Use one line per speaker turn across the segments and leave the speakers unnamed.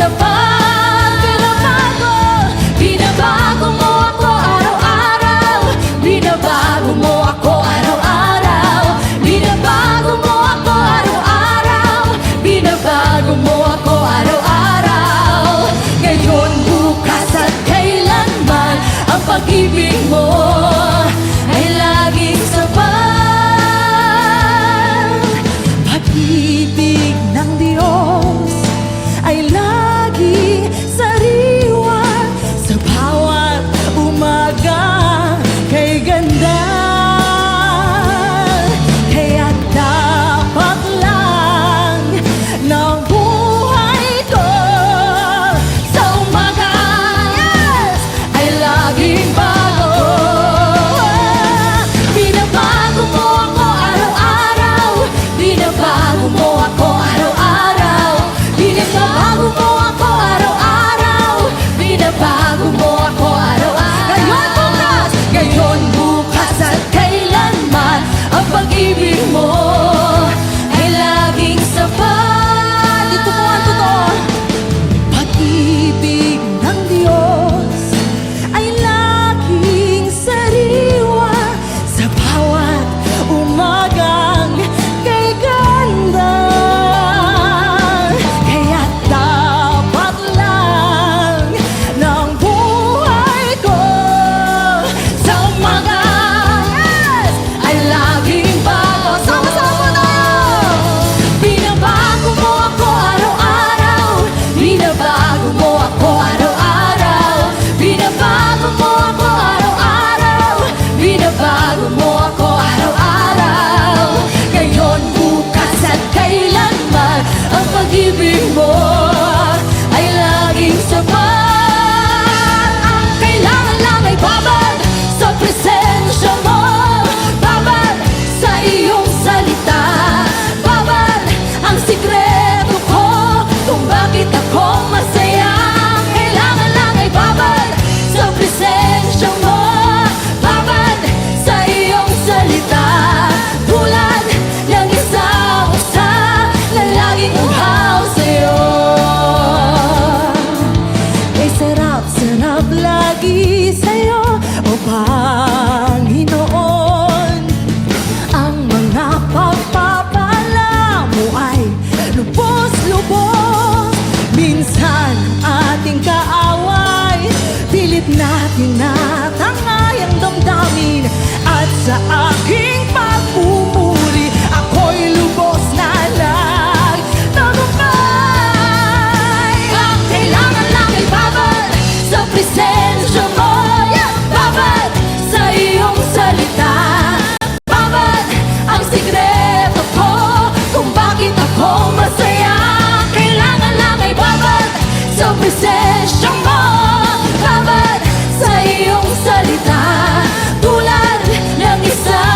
sapat. Binabago mo ako araw-araw. Binabago mo ako araw-araw. Binabago mo ako araw-araw. Binabago mo ako araw-araw. Ngayon, bukas at kailanman, ang pag-ibig mo ay laging sapat. Pag-ibig ng Diyos ay laging sariwa sa bawat umaga. Kay ganda, kaya dapat lang ng buhay ko sa umaga, yes, ay laging bago. Binabago mo ako araw-araw. Binabago mo ako araw-araw. Binabago mo ako araw-araw. Binabago mo ako araw-araw. Ngayon, bukas at kailanman, ang pag-ibig mo ay laging sapat. Ito po ang totoo. Pag-ibig ng Diyos ay laging sariwa sa bawat umagang kay ganda. Kaya dapat lang ng buhay ko sa umaga, yes, ay laging bago. Sama-sama tayo! Binabago mo ako araw-araw. Binabago mo ako araw-araw. Binabago mo ako araw-araw. Binabago mo ako araw-araw. Ngayon, bukas at kailanman, ang pag-ibig mo ay laging sapat. Ang kailangan lang ay babad sa presensya mo, babad sa iyong salita, babad ang sikreto ko kung bakit ako masaya. Ang kailangan lang ay babad sa presensya mo, babad sa iyong salita, tulad ng isang usa na laging uhaw sa'yo. Kay sarap-sarap lagi sa'yo, o Panginoon. Ang mga pagpapala mo ay lubos-lubos. Minsan ating kaaway, pilit natin natangay ang damdamin. At sa aking pagpupuri, ako'y lubos na nagtagumpay. Ang kailangan lang ay babad sa presensya mo, yeah, babad sa iyong salita, babad ang sikreto ko kung bakit ako masaya. Kailangan lang ay babad sa presensya mo, babad sa iyong salita, tulad ng isang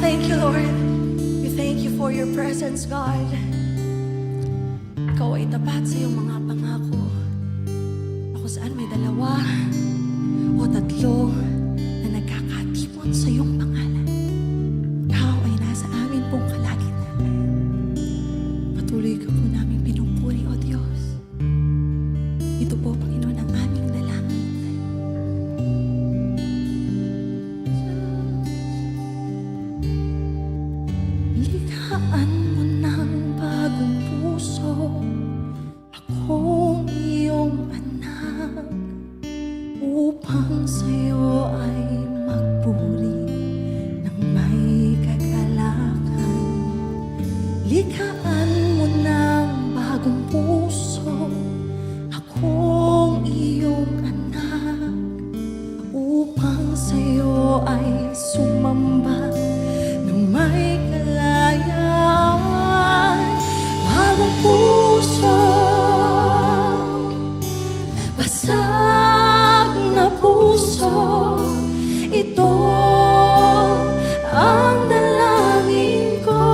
thank you, Lord. We thank you for your presence, God. Ikaw ay tapat sa iyong mga pangako. Ako saan may dalawa o tatlo na nagkakatipon sa iyong pangalan. Ikaw ay nasa amin pong kalagitnaan. Patuloy ka po namin pinupuri, O Diyos. Ito po, Panginoon, ang aming dalangin. Likhaan mo ng bagong puso, akong iyong anak, upang sa'yo ay magpuri ng may kagalakan. Likhaan mo ng bagong puso, akong iyong anak, upang sa'yo ay sumamba ng may kalayaan. Bagong puso, basag na puso, ito ang dalangin ko.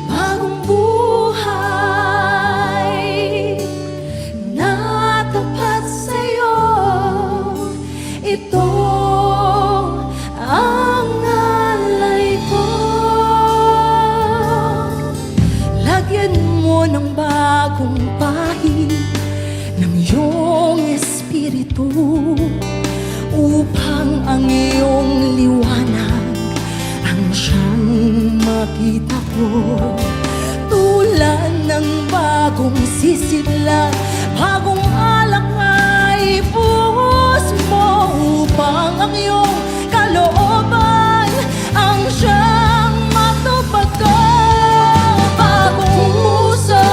Bagong buhay na tapat sa'yo, ito ang alay ko. Lagyan mo ng bagong pahid ng iyong espiritu, upang ang iyong liwanag ang siyang makita ko. Tulad ng bagong sisidlan, bagong alak ay buhos mo, upang ang iyong kalooban ang siyang matupad ko. Bagong puso,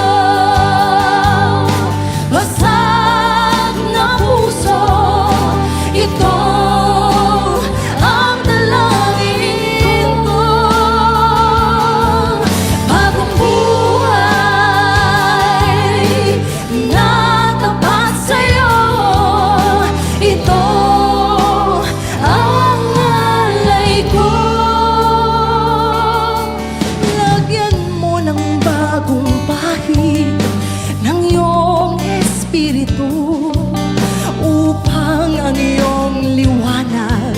basag na puso, ito ang dalangin ko. Bagong buhay na tapat sa'yo, ito ang alay ko. Lagyan mo ng bagong pahid ng iyong espiritu, upang ang iyong liwanag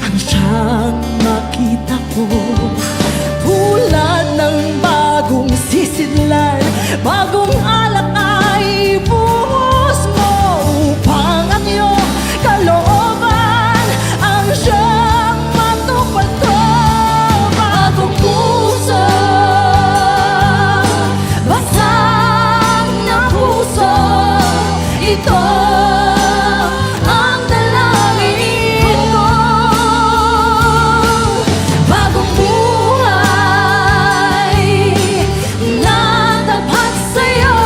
ang siyang makita ko. Tulad ng bagong sisidlan, bagong alak ay buhos mo, upang ang iyong kalooban ang siyang matupad ko. Bagong puso, basag na puso, ito ang dalangin ko. Bagong buhay na tapat sa'yo,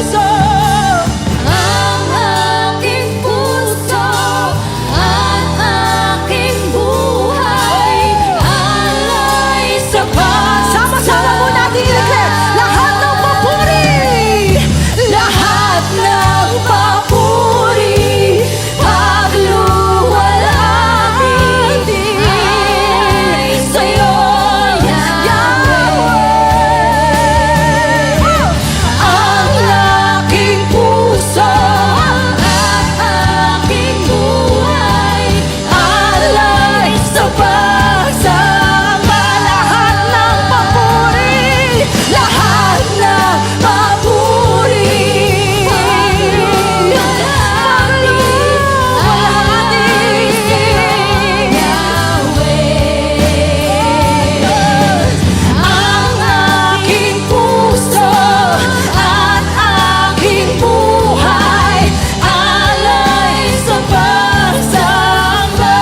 puso, ang aking puso, at aking buhay, alay sa pag. Sama-sama mo natin i-declare, lahat ng papuri, lahat ng papuri, pagluwalhati ay sa'yo, Yahweh. Ang aking puso at aking buhay, alay sa pagsamba. Lahat ng papuri, lahat ng papuri, pagluwalhati, Yahweh. Ang aking puso at aking buhay, alay sa pagsamba,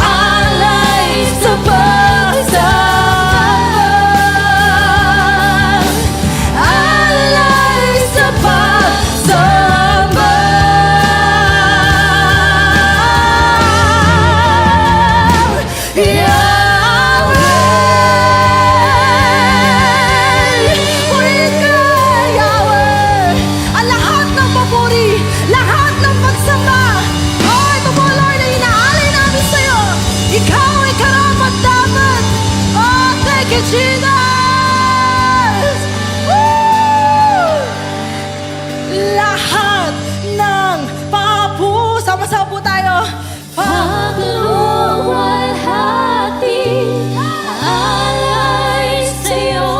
alay sa pagsamba, alay sa pagsamba. Yahweh, purihin ka, Yahweh. Ang lahat ng papuri, lahat ng pagsamba, oh, ito po, Lord, ay inaalay namin sa'yo. Ikaw ay karapat-dapat. Oh, thank you, Jesus. Woo! Lahat ng papu, sama-sama po tayo. Pagluwalhati, alay sa'yo,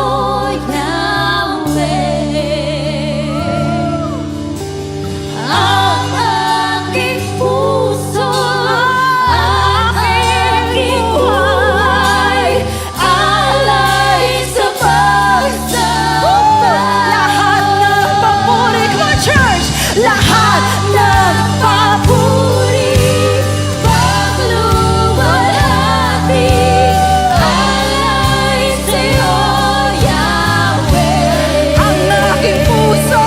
Yahweh. Ang aking puso, ang aking buhay, alay sa pagsamba. Lahat ng papuri, come on, church! Lahat ng papuri, pagluwalhati, alay sa'yo, Yahweh. Ang aking puso,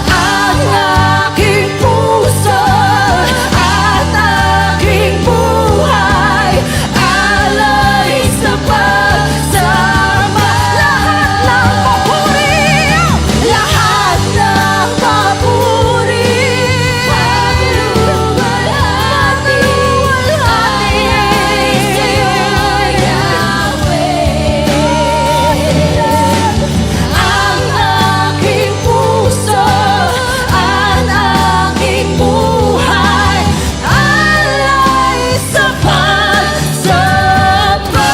ang aking puso, at aking buhay, alay sa pagsamba. Lahat ng papuri, lahat ng papuri, pagluwalhati, alay sa'yo, Yahweh. Ang aking puso at aking buhay, alay sa pagsamba.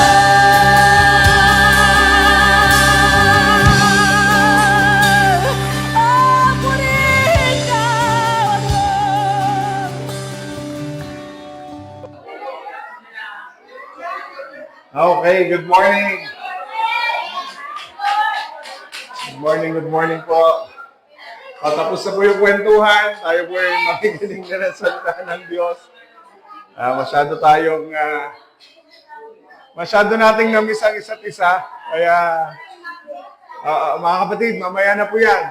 Purihin ka,
Okay, good morning. Good morning po. Tapos na po yung kwentuhan. Tayo po ay makikinig na ng salita ng Diyos. Masyado nating namiss ang isa't isa. Kaya, mga kapatid, mamaya na po yan.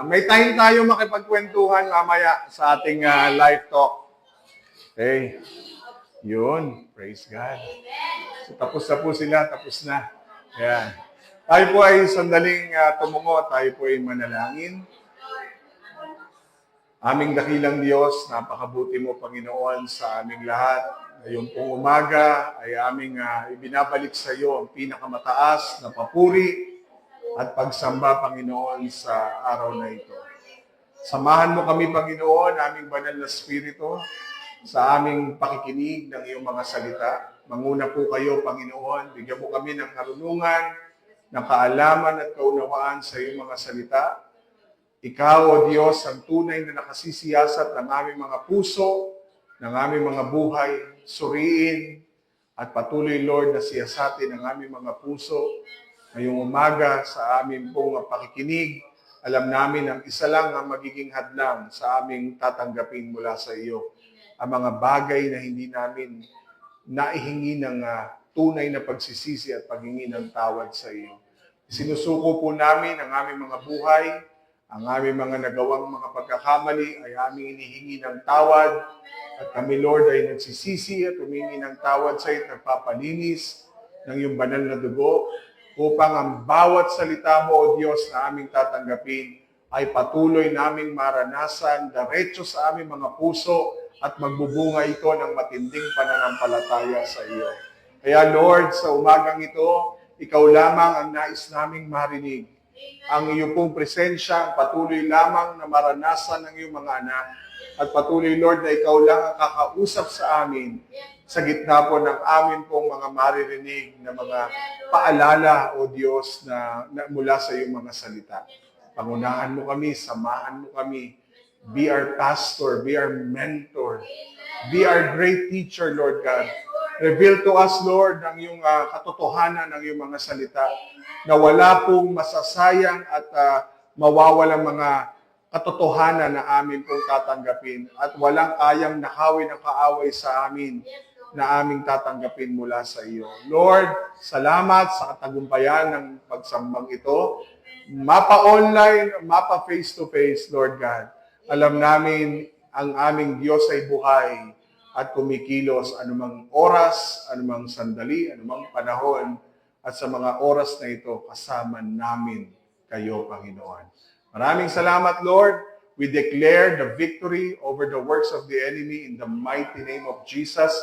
May time tayo makipagkwentuhan mamaya sa ating live talk. Okay. Yun. Praise God. So, tapos na po sila. Tapos na. Ayan. Tayo po ay sandaling tumungo. Tayo po ay manalangin. Aming dakilang Diyos, napakabuti mo, Panginoon, sa aming lahat. Ngayong pong umaga ay aming ibinabalik sa iyo ang pinakamataas na papuri at pagsamba, Panginoon, sa araw na ito. Samahan mo kami, Panginoon, aming banal na spirito, sa aming pakikinig ng iyong mga salita. Manguna po kayo, Panginoon. Bigyan mo kami ng karunungan, ng kaalaman at kaunawaan sa iyong mga salita. Ikaw, O Diyos, ang tunay na nakasisiyasat ng aming mga puso, ng aming mga buhay, suriin at patuloy, Lord, na siyasatin ang aming mga puso. Ngayong umaga sa aming pong pakikinig, alam namin ang isa lang ang magiging hadlang sa aming tatanggapin mula sa iyo. Ang mga bagay na hindi namin naihingi ng tunay na pagsisisi at paghingi ng tawad sa iyo. Sinusuko po namin ang aming mga buhay, ang aming mga nagawang mga pagkakamali ay aming inihingi ng tawad. At kami, Lord, ay nagsisisi at humingi ng tawad sa iyo, nagpapalinis ng iyong banal na dugo upang ang bawat salita mo, O Diyos, na aming tatanggapin ay patuloy naming maranasan diretso sa aming mga puso at magbubunga ito ng matinding pananampalataya sa iyo. Kaya, Lord, sa umagang ito, ikaw lamang ang nais naming marinig. Ang iyo pong presensya, ang patuloy lamang na maranasan ng iyong mga anak. At patuloy, Lord, na ikaw lang ang kakausap sa amin sa gitna po ng amin pong mga maririnig na mga paalala, O Diyos, na mula sa iyong mga salita. Pangunahan mo kami, samahan mo kami. Be our pastor, be our mentor, be our great teacher, Lord God. Reveal to us, Lord, ang iyong katotohanan ng iyong mga salita na wala pong masasayang at mawawalang mga katotohanan na amin pong tatanggapin at walang kayang nakawin ang kaaway sa amin na aming tatanggapin mula sa iyo. Lord, salamat sa katagumpayan ng pagsambang ito. Mapa-online, mapa-face-to-face, Lord God. Alam namin ang aming Diyos ay buhay at kumikilos anumang oras, anumang sandali, anumang panahon, at sa mga oras na ito, kasama namin kayo, Panginoon. Maraming salamat, Lord. We declare the victory over the works of the enemy in the mighty name of Jesus.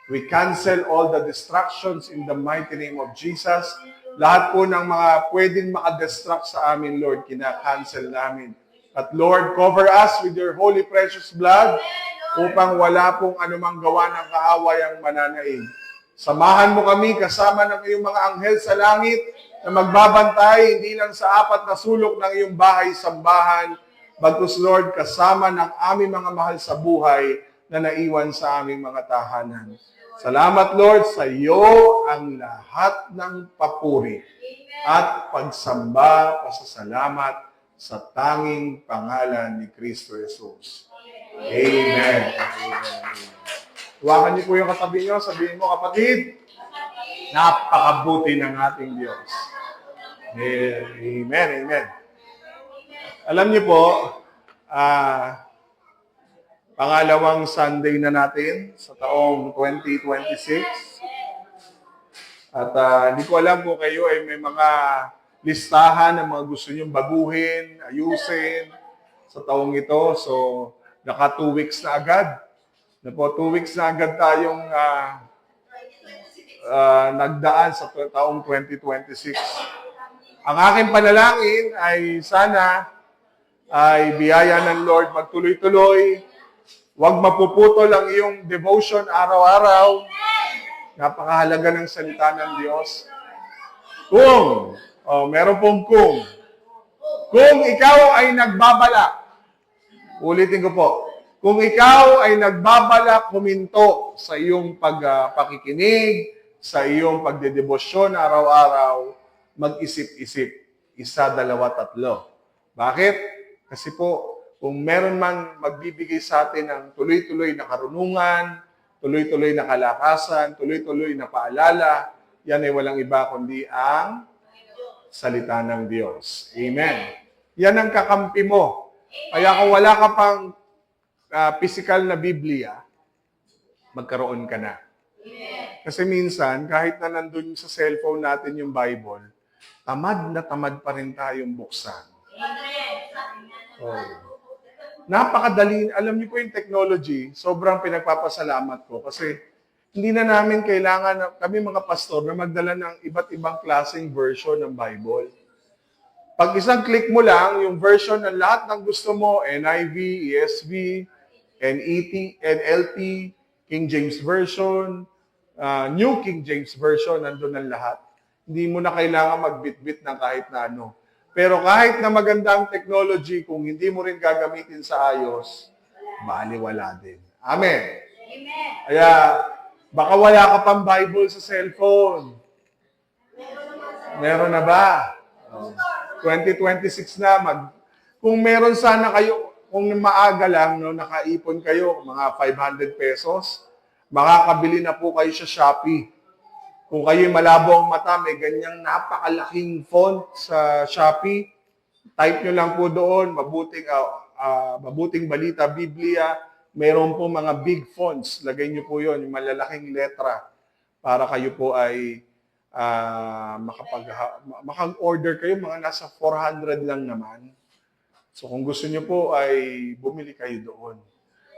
We cancel all the distractions in the mighty name of Jesus. Lahat po ng mga pwedeng makadestruct sa amin, Lord, kina-cancel namin. At Lord, cover us with your holy precious blood upang wala pong anumang gawa ng kaaway ang mananaig. Samahan mo kami kasama ng iyong mga anghel sa langit na magbabantay hindi lang sa apat na sulok ng iyong bahay-sambahan, bagkus Lord, kasama ng aming mga mahal sa buhay na naiwan sa aming mga tahanan. Salamat, Lord, sa iyo ang lahat ng papuri at pagsamba, pasasalamat sa tanging pangalan ni Kristo Jesus. Amen. Huwakan niyo po yung katabi niyo, sabihin mo, kapatid, napakabuti ng ating Diyos. Amen, amen. Alam niyo po, pangalawang Sunday na natin sa taong 2026. At hindi ko alam kung kayo ay may mga listahan ng mga gusto niyong baguhin, ayusin sa taong ito. So, naka 2 weeks na agad. Na po, 2 weeks na agad tayong nagdaan sa taong 2026. Ang aking panalangin ay sana ay biyaya ng Lord magtuloy-tuloy. Huwag mapuputol ang iyong devotion araw-araw. Napakahalaga ng salita ng Diyos. Meron pong kung ikaw ay nagbabalak, ulitin ko po, kung ikaw ay nagbabalak huminto sa iyong pakikinig, sa iyong pagdedebosyon araw-araw, mag-isip-isip, 1, 2, 3. Bakit? Kasi po, kung meron man magbibigay sa atin ng tuloy-tuloy na karunungan, tuloy-tuloy na kalakasan, tuloy-tuloy na paalala, yan ay walang iba kundi ang salita ng Diyos. Amen. Yan ang kakampi mo. Kaya kung wala ka pang physical na Biblia, magkaroon ka na. Kasi minsan, kahit na nandun sa cellphone natin yung Bible, tamad na tamad pa rin tayong buksan. Napakadali. Alam niyo po yung technology, sobrang pinagpapasalamat ko kasi hindi na namin kailangan, kami mga pastor, na magdala ng iba't ibang klaseng version ng Bible. Pag isang click mo lang, yung version ng lahat ng gusto mo, NIV, ESV, NET, NLT, King James Version, New King James Version, nandun ang lahat. Hindi mo na kailangan magbitbit ng kahit na ano. Pero kahit na maganda ang technology, kung hindi mo rin gagamitin sa ayos, baliwala din. Amen.
Amen.
Kaya, baka wala ka pang Bible sa cellphone. Meron na ba? 2026 na. Kung meron sana kayo, kung maaga lang, no, nakaipon kayo, mga 500 pesos, makakabili na po kayo sa Shopee Kung kayo'y malabo ang mata, may ganyang napakalaking font sa Shopee. Type nyo lang po doon, mabuting balita, Biblia. Meron po mga big fonts. Lagay nyo po yon, yung malalaking letra para kayo po ay makag-order kayo. Mga nasa 400 lang naman. So kung gusto nyo po ay bumili kayo doon.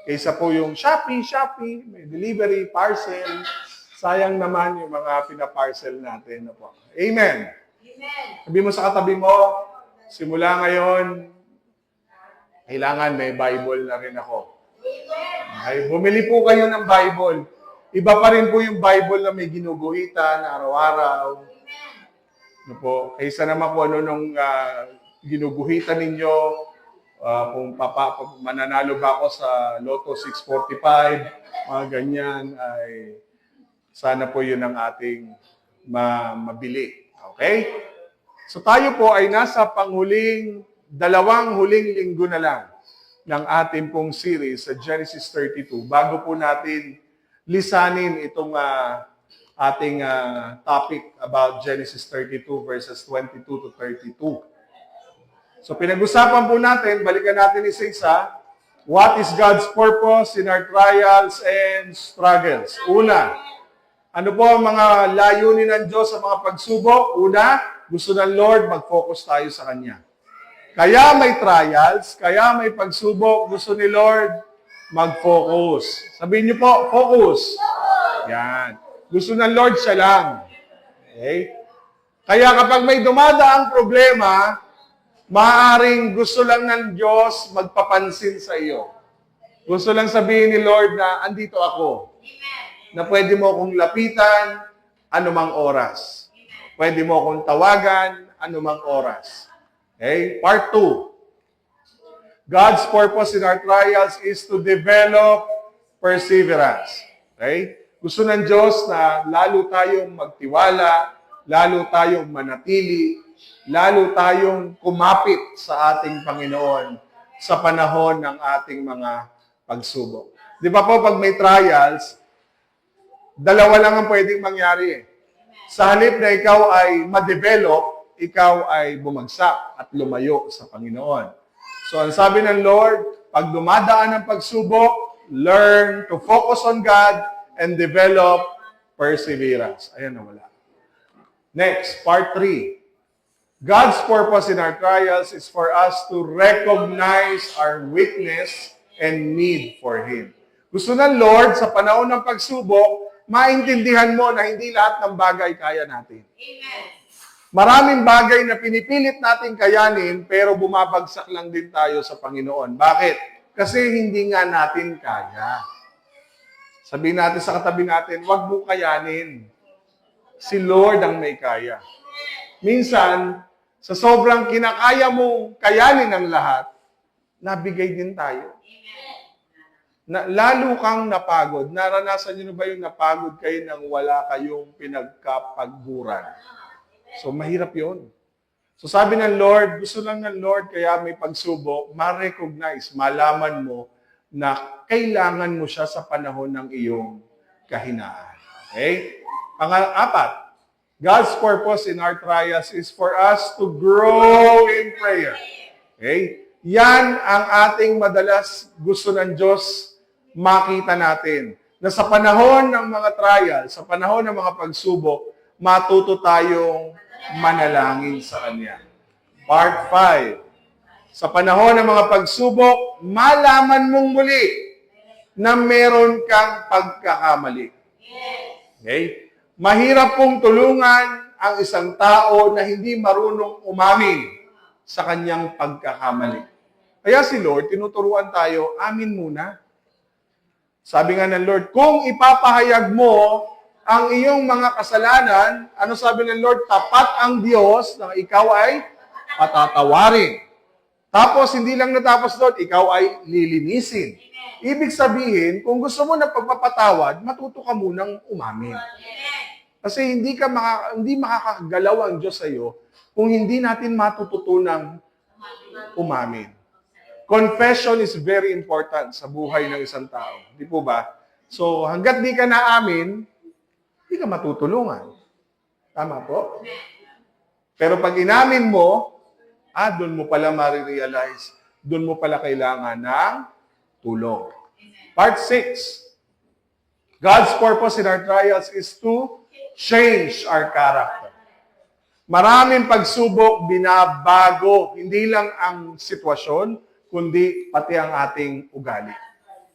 Kaysa po yung Shopee, may delivery, parcel. Sayang naman yung mga pinaparcel natin. Po. Amen. Sabi mo sa katabi mo, simula ngayon, kailangan may Bible na rin ako. Okay, bumili po kayo ng Bible. Iba pa rin po yung Bible na may ginuguhitan araw-araw. Ano po, kaysa naman po ano nung ginuguhitan ninyo, kung mananalo ba ako sa Lotto 645, mga ganyan, ay sana po yun ang ating mabili. Okay? So tayo po ay nasa dalawang huling linggo na lang ng ating pong series sa Genesis 32. Bago po natin lisanin itong ating topic about Genesis 32 verses 22 to 32. So pinag-usapan po natin, balikan natin isa-isa, what is God's purpose in our trials and struggles? Una, ano po ang mga layunin ng Diyos sa mga pagsubok? Una, gusto ng Lord, mag-focus tayo sa Kanya. Kaya may trials, kaya may pagsubok, gusto ni Lord, mag-focus. Sabihin niyo po, focus. Yan. Gusto ng Lord siya lang. Okay? Kaya kapag may dumadaang problema, maaaring gusto lang ng Diyos magpapansin sa iyo. Gusto lang sabihin ni Lord na, andito ako. Na pwede mo akong lapitan anumang oras. Pwede mo akong tawagan anumang oras. Okay? Part 2. God's purpose in our trials is to develop perseverance. Okay? Gusto ng Diyos na lalo tayong magtiwala, lalo tayong manatili, lalo tayong kumapit sa ating Panginoon sa panahon ng ating mga pagsubok. Di ba po, pag may trials, dalawa lang ang pwedeng mangyari. Sa halip na ikaw ay ma-develop, ikaw ay bumagsak at lumayo sa Panginoon. So, ang sabi ng Lord, pag dumadaan ang pagsubok, learn to focus on God and develop perseverance. Ayan na wala. Next, part 3. God's purpose in our trials is for us to recognize our weakness and need for Him. Gusto ng Lord, sa panahon ng pagsubok, maintindihan mo na hindi lahat ng bagay kaya natin.
Amen.
Maraming bagay na pinipilit natin kayanin, pero bumabagsak lang din tayo sa Panginoon. Bakit? Kasi hindi nga natin kaya. Sabihin natin sa katabi natin, huwag mo kayanin. Si Lord ang may kaya. Minsan, sa sobrang kinakaya mong kayanin ang lahat, nabigay din tayo. Lalo kang napagod. Naranasan niyo ba yung napagod kayo nang wala kayong pinagkapagburan? So, mahirap yun. So, sabi ng Lord, gusto lang ng Lord, kaya may pagsubok, ma-recognize, malaman mo na kailangan mo siya sa panahon ng iyong kahinaan. Okay? Pang-apat, God's purpose in our trials is for us to grow in prayer. Okay? Yan ang ating madalas gusto ng Diyos makita natin. Na sa panahon ng mga trials, sa panahon ng mga pagsubok, matuto tayong manalangin sa Kanya. Part 5. Sa panahon ng mga pagsubok, malaman mong muli na meron kang pagkakamali. Okay? Mahirap pong tulungan ang isang tao na hindi marunong umamin sa kanyang pagkakamali. Kaya si Lord, tinuturuan tayo, amin muna. Sabi nga ng Lord, kung ipapahayag mo ang iyong mga kasalanan, ano sabi ng Lord? Tapat ang Diyos na ikaw ay patatawarin. Tapos, hindi lang natapos doon, ikaw ay lilinisin. Ibig sabihin, kung gusto mo na pagpapatawad, matuto ka munang umamin. Kasi hindi makakagalaw ang Diyos sa iyo kung hindi natin matututunang umamin. Confession is very important sa buhay ng isang tao. Di po ba? So, hanggat di ka naamin, hindi ka matutulungan. Tama po? Pero pag inamin mo, doon mo pala marirealize, doon mo pala kailangan ng tulong. Part 6. God's purpose in our trials is to change our character. Maraming pagsubok, binabago, hindi lang ang sitwasyon, kundi pati ang ating ugali.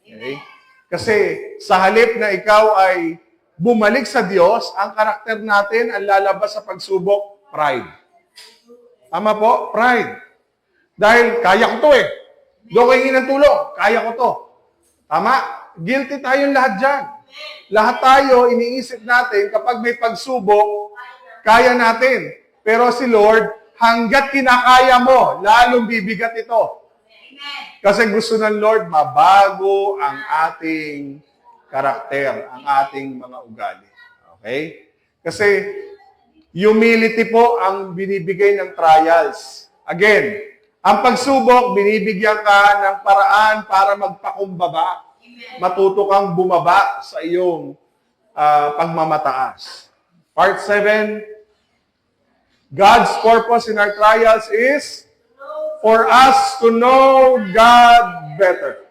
Okay? Kasi sa halip na ikaw ay bumalik sa Diyos, ang karakter natin ang lalabas sa pagsubok, pride. Tama po? Pride. Dahil kaya ko to eh. Doon ko hingin ng tulong. Kaya ko to. Tama? Guilty tayong lahat dyan. Lahat tayo, iniisip natin, kapag may pagsubok, kaya natin. Pero si Lord, hanggat kinakaya mo, lalong bibigat ito. Kasi gusto ng Lord, mabago ang ating karakter, ang ating mga ugali. Okay? Kasi humility po ang binibigay ng trials. Again, ang pagsubok, binibigyan ka ng paraan para magpakumbaba. Matuto kang bumaba sa iyong pagmamataas. Part 7, God's purpose in our trials is for us to know God better.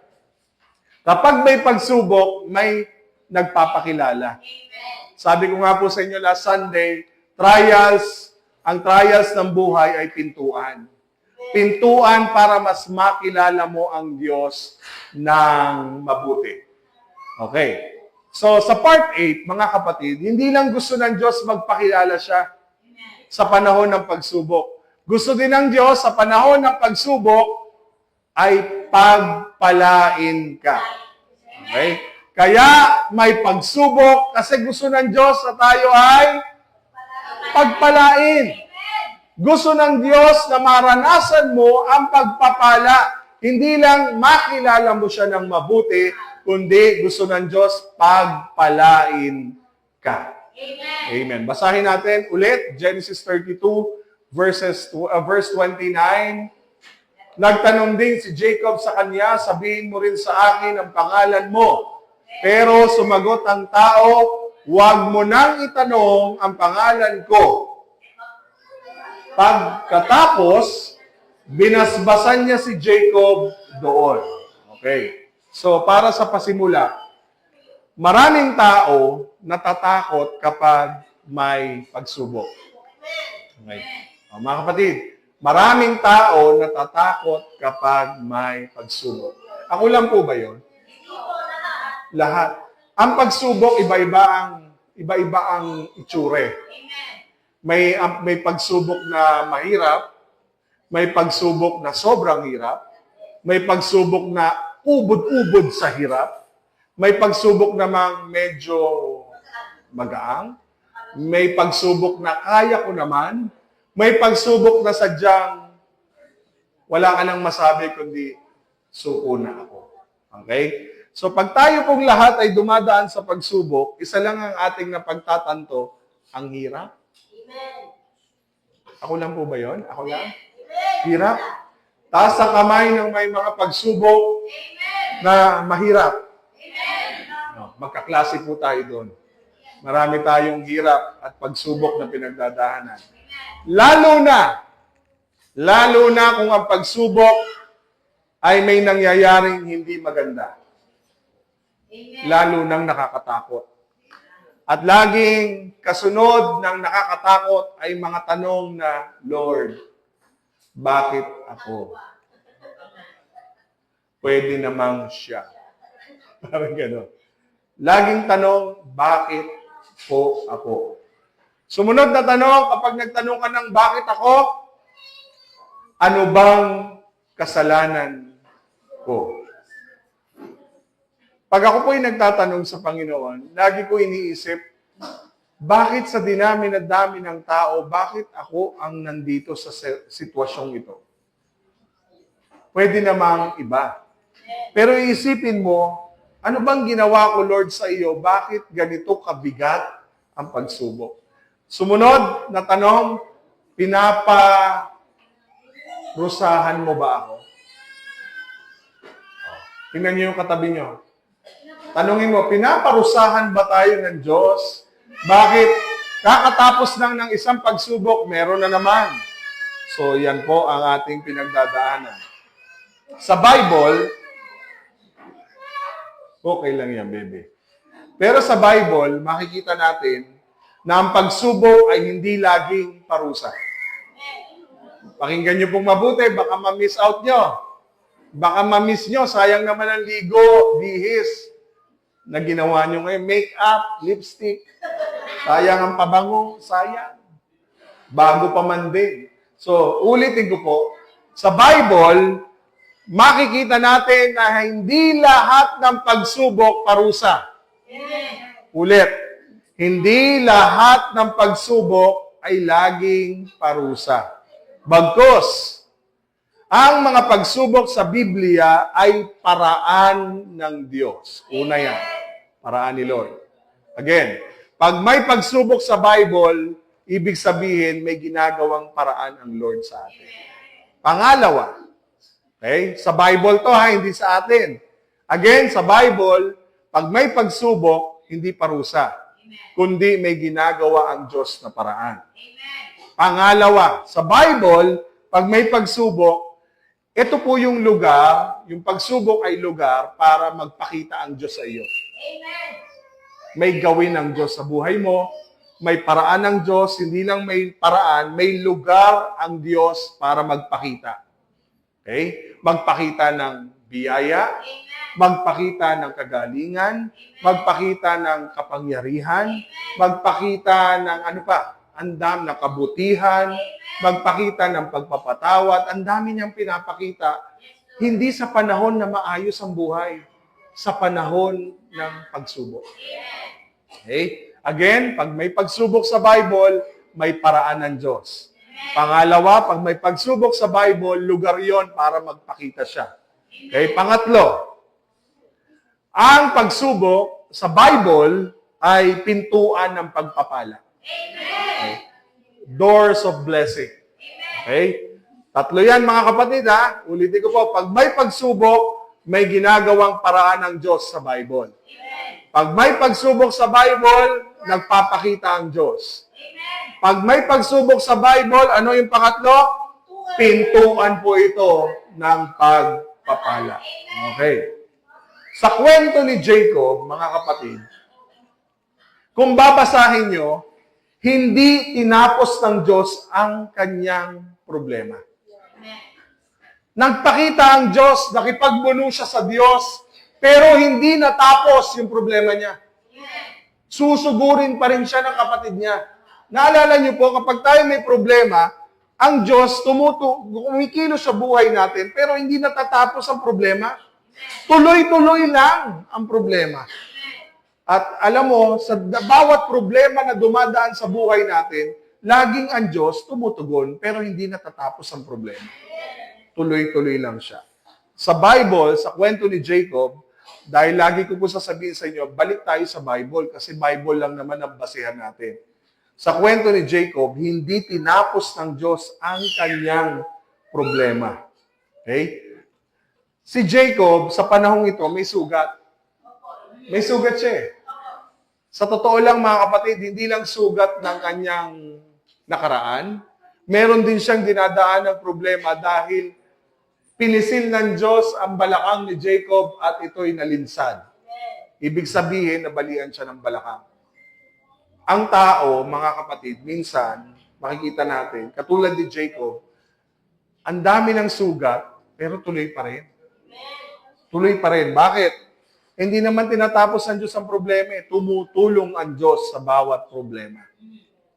Kapag may pagsubok, may nagpapakilala. Sabi ko nga po sa inyo last Sunday, ang trials ng buhay ay pintuan. Pintuan para mas makilala mo ang Diyos ng mabuti. Okay. So, sa part 8, mga kapatid, hindi lang gusto ng Diyos magpakilala siya sa panahon ng pagsubok. Gusto din ng Diyos sa panahon ng pagsubok ay pagpalain ka. Okay? Kaya may pagsubok kasi gusto ng Diyos na tayo ay pagpalain. Gusto ng Diyos na maranasan mo ang pagpapala. Hindi lang makilala mo siya ng mabuti, kundi gusto ng Diyos pagpalain ka. Amen. Amen. Basahin natin ulit, Genesis 32, verse 29. Nagtanong din si Jacob sa kanya, sabihin mo rin sa akin ang pangalan mo. Pero sumagot ang tao, huwag mo nang itanong ang pangalan ko. Pagkatapos, binasbasan niya si Jacob doon. Okay. So, para sa pasimula, maraming tao natatakot kapag may pagsubok. Okay. Mga kapatid, maraming tao natatakot kapag may pagsubok. Ako lang po ba yun? Lahat. Ang pagsubok, iba-iba ang itsure. May pagsubok na mahirap, may pagsubok na sobrang hirap, may pagsubok na ubod-ubod sa hirap, may pagsubok namang medyo magaang, may pagsubok na kaya ko naman, may pagsubok na sadyang wala ka nang masabi kundi suko na ako. Okay? So pag tayo pong lahat ay dumadaan sa pagsubok, isa lang ang ating napagtatanto, ang hirap. Ako lang po ba yun? Ako lang? Hirap. Taas ang kamay ng may mga pagsubok na mahirap. No, magkaklase po tayo doon. Marami tayong hirap at pagsubok na pinagdadaanan. Lalo na kung ang pagsubok ay may nangyayaring hindi maganda. Lalo nang nakakatakot. At laging kasunod ng nakakatakot ay mga tanong na, Lord, bakit ako? Pwede namang siya. Parang gano'n. Laging tanong, bakit po ako? Sumunod na tanong, kapag nagtanong ka ng bakit ako, ano bang kasalanan ko? Pag ako po'y nagtatanong sa Panginoon, lagi ko iniisip, bakit sa dinami na dami ng tao, bakit ako ang nandito sa sitwasyong ito? Pwede namang iba. Pero iisipin mo, ano bang ginawa ko, Lord, sa iyo? Bakit ganito kabigat ang pagsubok? Sumunod na tanong, pinaparusahan mo ba ako? Tingnan niyo yung katabi niyo. Tanungin mo, pinaparusahan ba tayo ng Diyos? Bakit Kakatapos lang ng isang pagsubok, meron na naman. So, yan po ang ating pinagdadaanan. Sa Bible, okay lang yan, baby. Pero sa Bible, makikita natin na ang pagsubok ay hindi laging parusa. Pakinggan nyo pong mabuti, baka ma-miss out nyo. Baka ma-miss nyo, sayang naman ang ligo, bihis, na ginawa nyo ngayon. Make-up, lipstick, sayang ang pabango, sayang. Bago pa man din. So, ulitin ko po, sa Bible, makikita natin na hindi lahat ng pagsubok parusa. Ulit, hindi lahat ng pagsubok ay laging parusa. Bagkus, ang mga pagsubok sa Biblia ay paraan ng Diyos. Una yan, paraan ni Lord. Again, pag may pagsubok sa Bible, ibig sabihin may ginagawang paraan ang Lord sa atin. Pangalawa, okay? Sa Bible to ha, hindi sa atin. Again, sa Bible, pag may pagsubok, hindi parusa. Kundi may ginagawa ang Diyos na paraan. Pangalawa, sa Bible, pag may pagsubok, ito po yung lugar, yung pagsubok ay lugar para magpakita ang Diyos sa iyo. May gawin ang Diyos sa buhay mo, may paraan ng Diyos, hindi lang may paraan, may lugar ang Diyos para magpakita. Okay? Magpakita ng biyaya, magpakita ng kagalingan, magpakita ng kapangyarihan, magpakita ng ano pa, andam ng kabutihan, magpakita ng pagpapatawad, ang dami niyang pinapakita, hindi sa panahon na maayos ang buhay, sa panahon ng pagsubok. Okay? Again, pag may pagsubok sa Bible, may paraan ng Diyos. Pangalawa, pag may pagsubok sa Bible, lugar yon para magpakita siya. Okay? Pangatlo, ang pagsubok sa Bible ay pintuan ng pagpapala. Okay? Doors of blessing. Okay? Tatlo yan mga kapatid ha. Ulitin ko po, pag may pagsubok, may ginagawang paraan ng Diyos sa Bible. Pag may pagsubok sa Bible, nagpapakita ang Diyos. Pag may pagsubok sa Bible, ano yung pangatlo? Pintuan po ito ng pagpapala. Okay. Sa kwento ni Jacob, mga kapatid, kung babasahin nyo, hindi tinapos ng Diyos ang kanyang problema. Nagpakita ang Diyos, nakipagbuno siya sa Diyos, pero hindi natapos yung problema niya. Susugurin pa rin siya ng kapatid niya. Naalala niyo po, kapag tayo may problema, ang Diyos kumikilos sa buhay natin, pero hindi natatapos ang problema. Tuloy-tuloy lang ang problema. At alam mo, sa bawat problema na dumadaan sa buhay natin, laging ang Diyos tumutugon, pero hindi natatapos ang problema. Tuloy-tuloy lang siya. Sa Bible, sa kwento ni Jacob, dahil lagi ko po sasabihin sa inyo, balik tayo sa Bible, kasi Bible lang naman ang basehan natin. Sa kwento ni Jacob, hindi tinapos ng Diyos ang kanyang problema. Okay? Si Jacob, sa panahong ito, may sugat. May sugat siya eh. Sa totoo lang mga kapatid, hindi lang sugat ng kanyang nakaraan, meron din siyang dinadaan ng problema dahil pinisil ng Diyos ang balakang ni Jacob at ito'y nalinsad. Ibig sabihin, nabalian siya ng balakang. Ang tao, mga kapatid, minsan, makikita natin, katulad ni Jacob, ang dami ng sugat, pero tuloy pa rin. Tuloy pa rin. Bakit? Hindi naman tinatapos ng Diyos ang problema. Tumutulong ang Diyos sa bawat problema.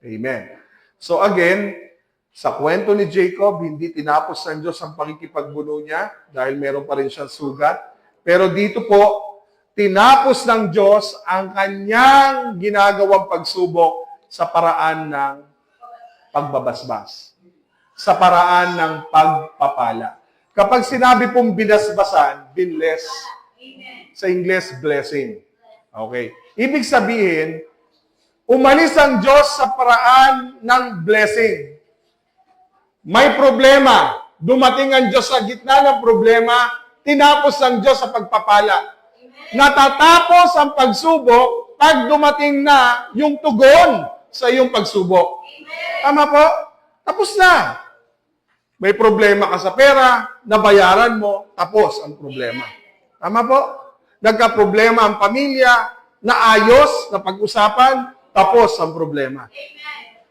Amen. So again, sa kwento ni Jacob, hindi tinapos ng Diyos ang pakikipagbuno niya dahil meron pa rin siyang sugat. Pero dito po, tinapos ng Diyos ang kanyang ginagawang pagsubok sa paraan ng pagbabasbas. Sa paraan ng pagpapala. Kapag sinabi pong binasbasan, binless. Sa Ingles, blessing. Okay. Ibig sabihin, umalis ang Diyos sa paraan ng blessing. May problema. Dumating ang Diyos sa gitna ng problema, tinapos ang Diyos sa pagpapala. Natatapos ang pagsubok pag dumating na yung tugon sa iyong pagsubok. Tama po? Tapos na. May problema ka sa pera, nabayaran mo, tapos ang problema. Tama po? Nagka-problema ang pamilya, naayos, na pag-usapan, tapos ang problema.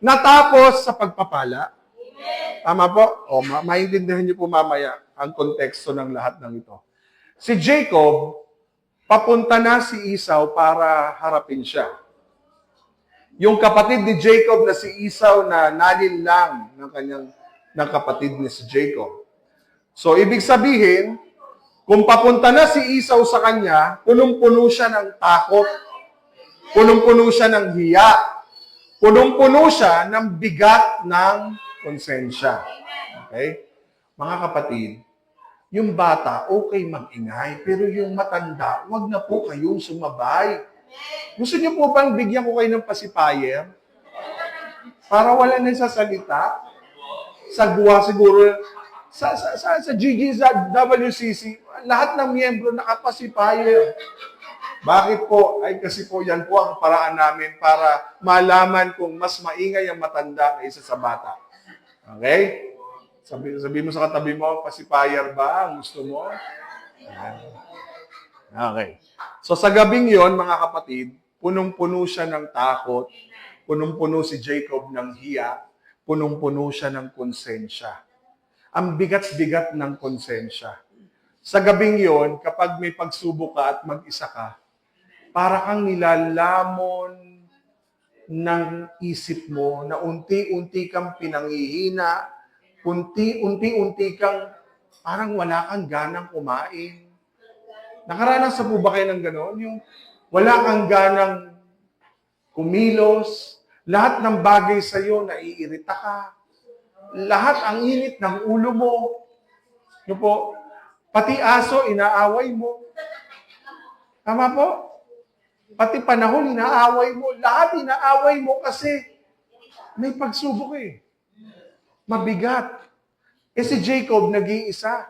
Natapos sa pagpapala. Tama po? O, maintindihan niyo po mamaya ang konteksto ng lahat ng ito. Si Jacob, papunta na si Esau para harapin siya. Yung kapatid ni Jacob na si Esau na nalinlang ng kapatid ni si Jacob. So, ibig sabihin, kung papunta na si Esau sa kanya, punong-puno siya ng takot, punong-puno siya ng hiya, punong-puno siya ng bigat ng konsensya. Okay? Mga kapatid, yung bata, okay mag-ingay, pero yung matanda, wag na po kayong sumabay. Gusto niyo po bang bigyan ko kayo ng pacifier? Para wala na sa salita? Sagwa siguro, sa GG, sa WCC, lahat ng miyembro nakapasipayer. Bakit po? Ay kasi po yan po ang paraan namin para malaman kung mas maingay ang matanda kaysa sa bata. Okay? Sabi mo sa katabi mo, pacifier ba ang gusto mo? Okay. So sa gabing yon, mga kapatid, punong-puno siya ng takot, punong-puno si Jacob ng hiya, punong-puno siya ng konsensya. Ang bigat-bigat ng konsensya. Sa gabing yon, kapag may pagsubok ka at mag-isa ka, para kang nilalamon ng isip mo na unti-unti kang pinanghihina, unti-unti kang parang wala kang ganang kumain. Nakaranas sa po ba kayo ng gano'n? Yung wala kang ganang kumilos, lahat ng bagay sa iyo naiirita ka, lahat ang init ng ulo mo, yun po, pati aso inaaway mo. Tama po? Pati panahon inaaway mo, lahat inaaway mo kasi may pagsubok eh. Mabigat. Eh si Jacob nag-iisa.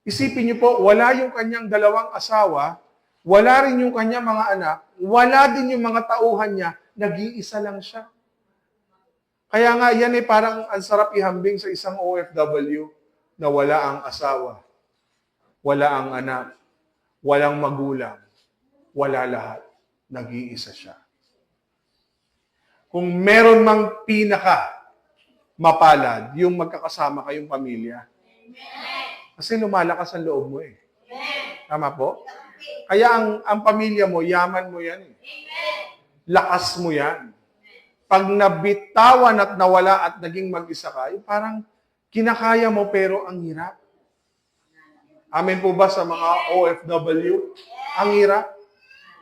Isipin niyo po, wala yung kanyang dalawang asawa, wala rin yung kanyang mga anak, wala din yung mga tauhan niya, nag-iisa lang siya. Kaya nga, yan eh parang ang sarap ihambing sa isang OFW na wala ang asawa, wala ang anak, walang magulang, wala lahat. Nag-iisa siya. Kung meron mang pinaka mapalad, yung magkakasama kayong pamilya. Kasi lumalakas ang loob mo eh. Tama po? Kaya ang pamilya mo, yaman mo yan eh. Lakas mo yan. Pag nabitawan at nawala at naging mag-isa ka, parang kinakaya mo pero ang hirap. Amen po ba sa mga OFW? Ang hirap.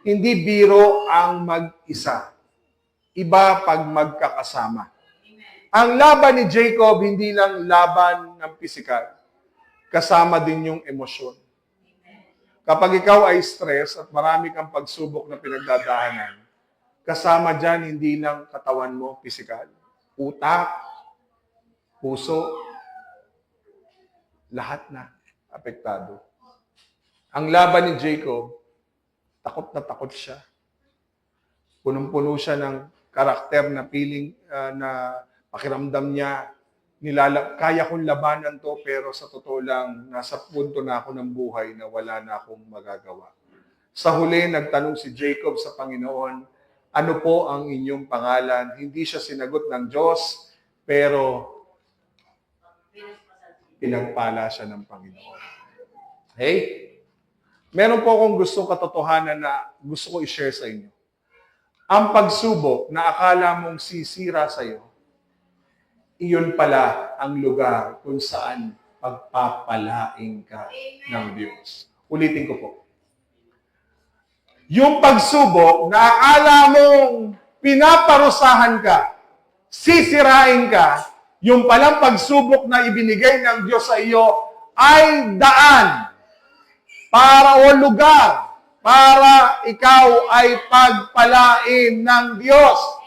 Hindi biro ang mag-isa. Iba pag magkakasama. Ang laban ni Jacob, hindi lang laban ng pisikal. Kasama din yung emosyon. Kapag ikaw ay stress at marami kang pagsubok na pinagdadaanan, kasama dyan hindi lang katawan mo, pisikal. Utak, puso, lahat na apektado. Ang laban ni Jacob, takot na takot siya. Punong-puno siya ng karakter na feeling na pakiramdam niya, kaya kong labanan to, pero sa totoo lang, nasa punto na ako ng buhay na wala na akong magagawa. Sa huli, nagtanong si Jacob sa Panginoon, ano po ang inyong pangalan? Hindi siya sinagot ng Diyos, pero pinagpala siya ng Panginoon. Okay? Meron po akong gustong katotohanan na gusto ko i-share sa inyo. Ang pagsubok na akala mong sisira sa iyo, iyon pala ang lugar kung saan pagpapalaing ka ng Diyos. Ulitin ko po. Yung pagsubok na akala mong pinaparusahan ka, sisirain ka, yung palang pagsubok na ibinigay ng Diyos sa iyo ay daan para o lugar para ikaw ay pagpalain ng Diyos.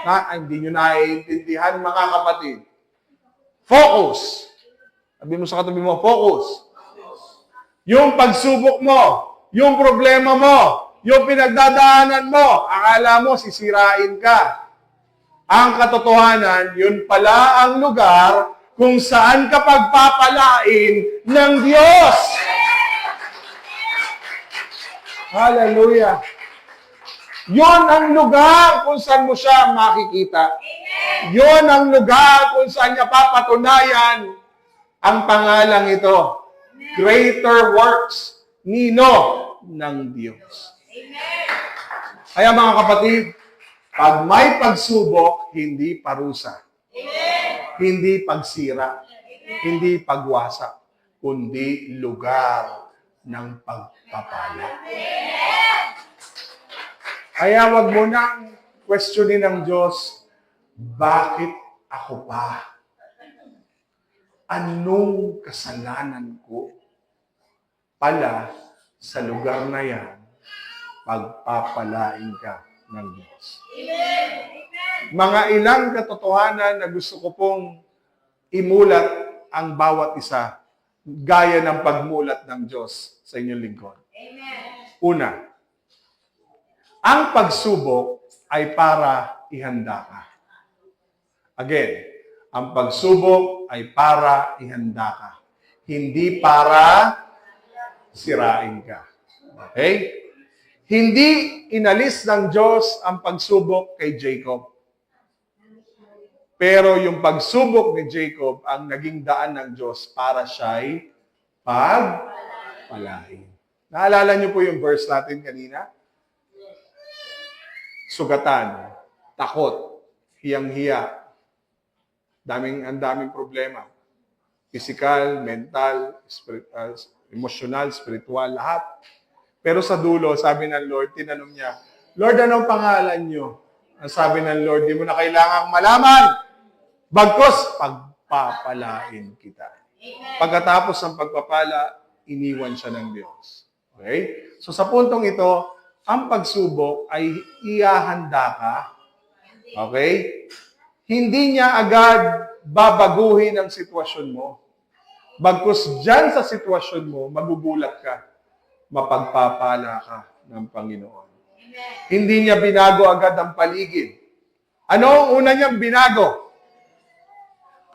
Hindi nyo naiintindihan, mga kapatid. Focus. Sabi mo sa katabi mo, focus. Yung pagsubok mo, yung problema mo, yung pinagdadaanan mo, akala mo sisirain ka. Ang katotohanan, yun pala ang lugar kung saan ka pagpapalain ng Diyos. Hallelujah. Yun ang lugar kung saan mo siya makikita. Yun ang lugar kung saan niya papatunayan ang pangalang ito. Greater works, nino ng Diyos. Kaya mga kapatid, pag may pagsubok, hindi parusa. Hindi pagsira. Hindi pagwasak. Kundi lugar ng pagpapala. Kaya wag mo nang questionin ng Diyos, bakit ako pa? Anong kasalanan ko? Pala, sa lugar na yan, pagpapalain ka ng Diyos. Mga ilang katotohanan na gusto ko pong imulat ang bawat isa, gaya ng pagmulat ng Diyos sa inyong lingkod. Una, ang pagsubok ay para ihanda ka. Again, ang pagsubok ay para ihanda ka. Hindi para sirain ka. Okay? Hindi inalis ng Diyos ang pagsubok kay Jacob. Pero yung pagsubok ni Jacob ang naging daan ng Diyos para siya'y pagpalain. Naalala niyo po yung verse natin kanina? Sugatan, takot, hiyang-hiya, ang daming problema. Physical, mental, emotional, spiritual, lahat. Pero sa dulo, sabi ng Lord, tinanong niya, Lord, anong pangalan niyo? Ang sabi ng Lord, di mo na kailangang malaman. Bagkus, pagpapalain kita. Pagkatapos ng pagpapala, iniwan siya ng Diyos. Okay? So sa puntong ito, ang pagsubok ay ihahanda ka. Okay? Hindi niya agad babaguhin ang sitwasyon mo. Bagkus dyan sa sitwasyon mo, magugulat ka. Mapagpapala ka ng Panginoon. Hindi niya binago agad ang paligid. Ano ang una niyang binago?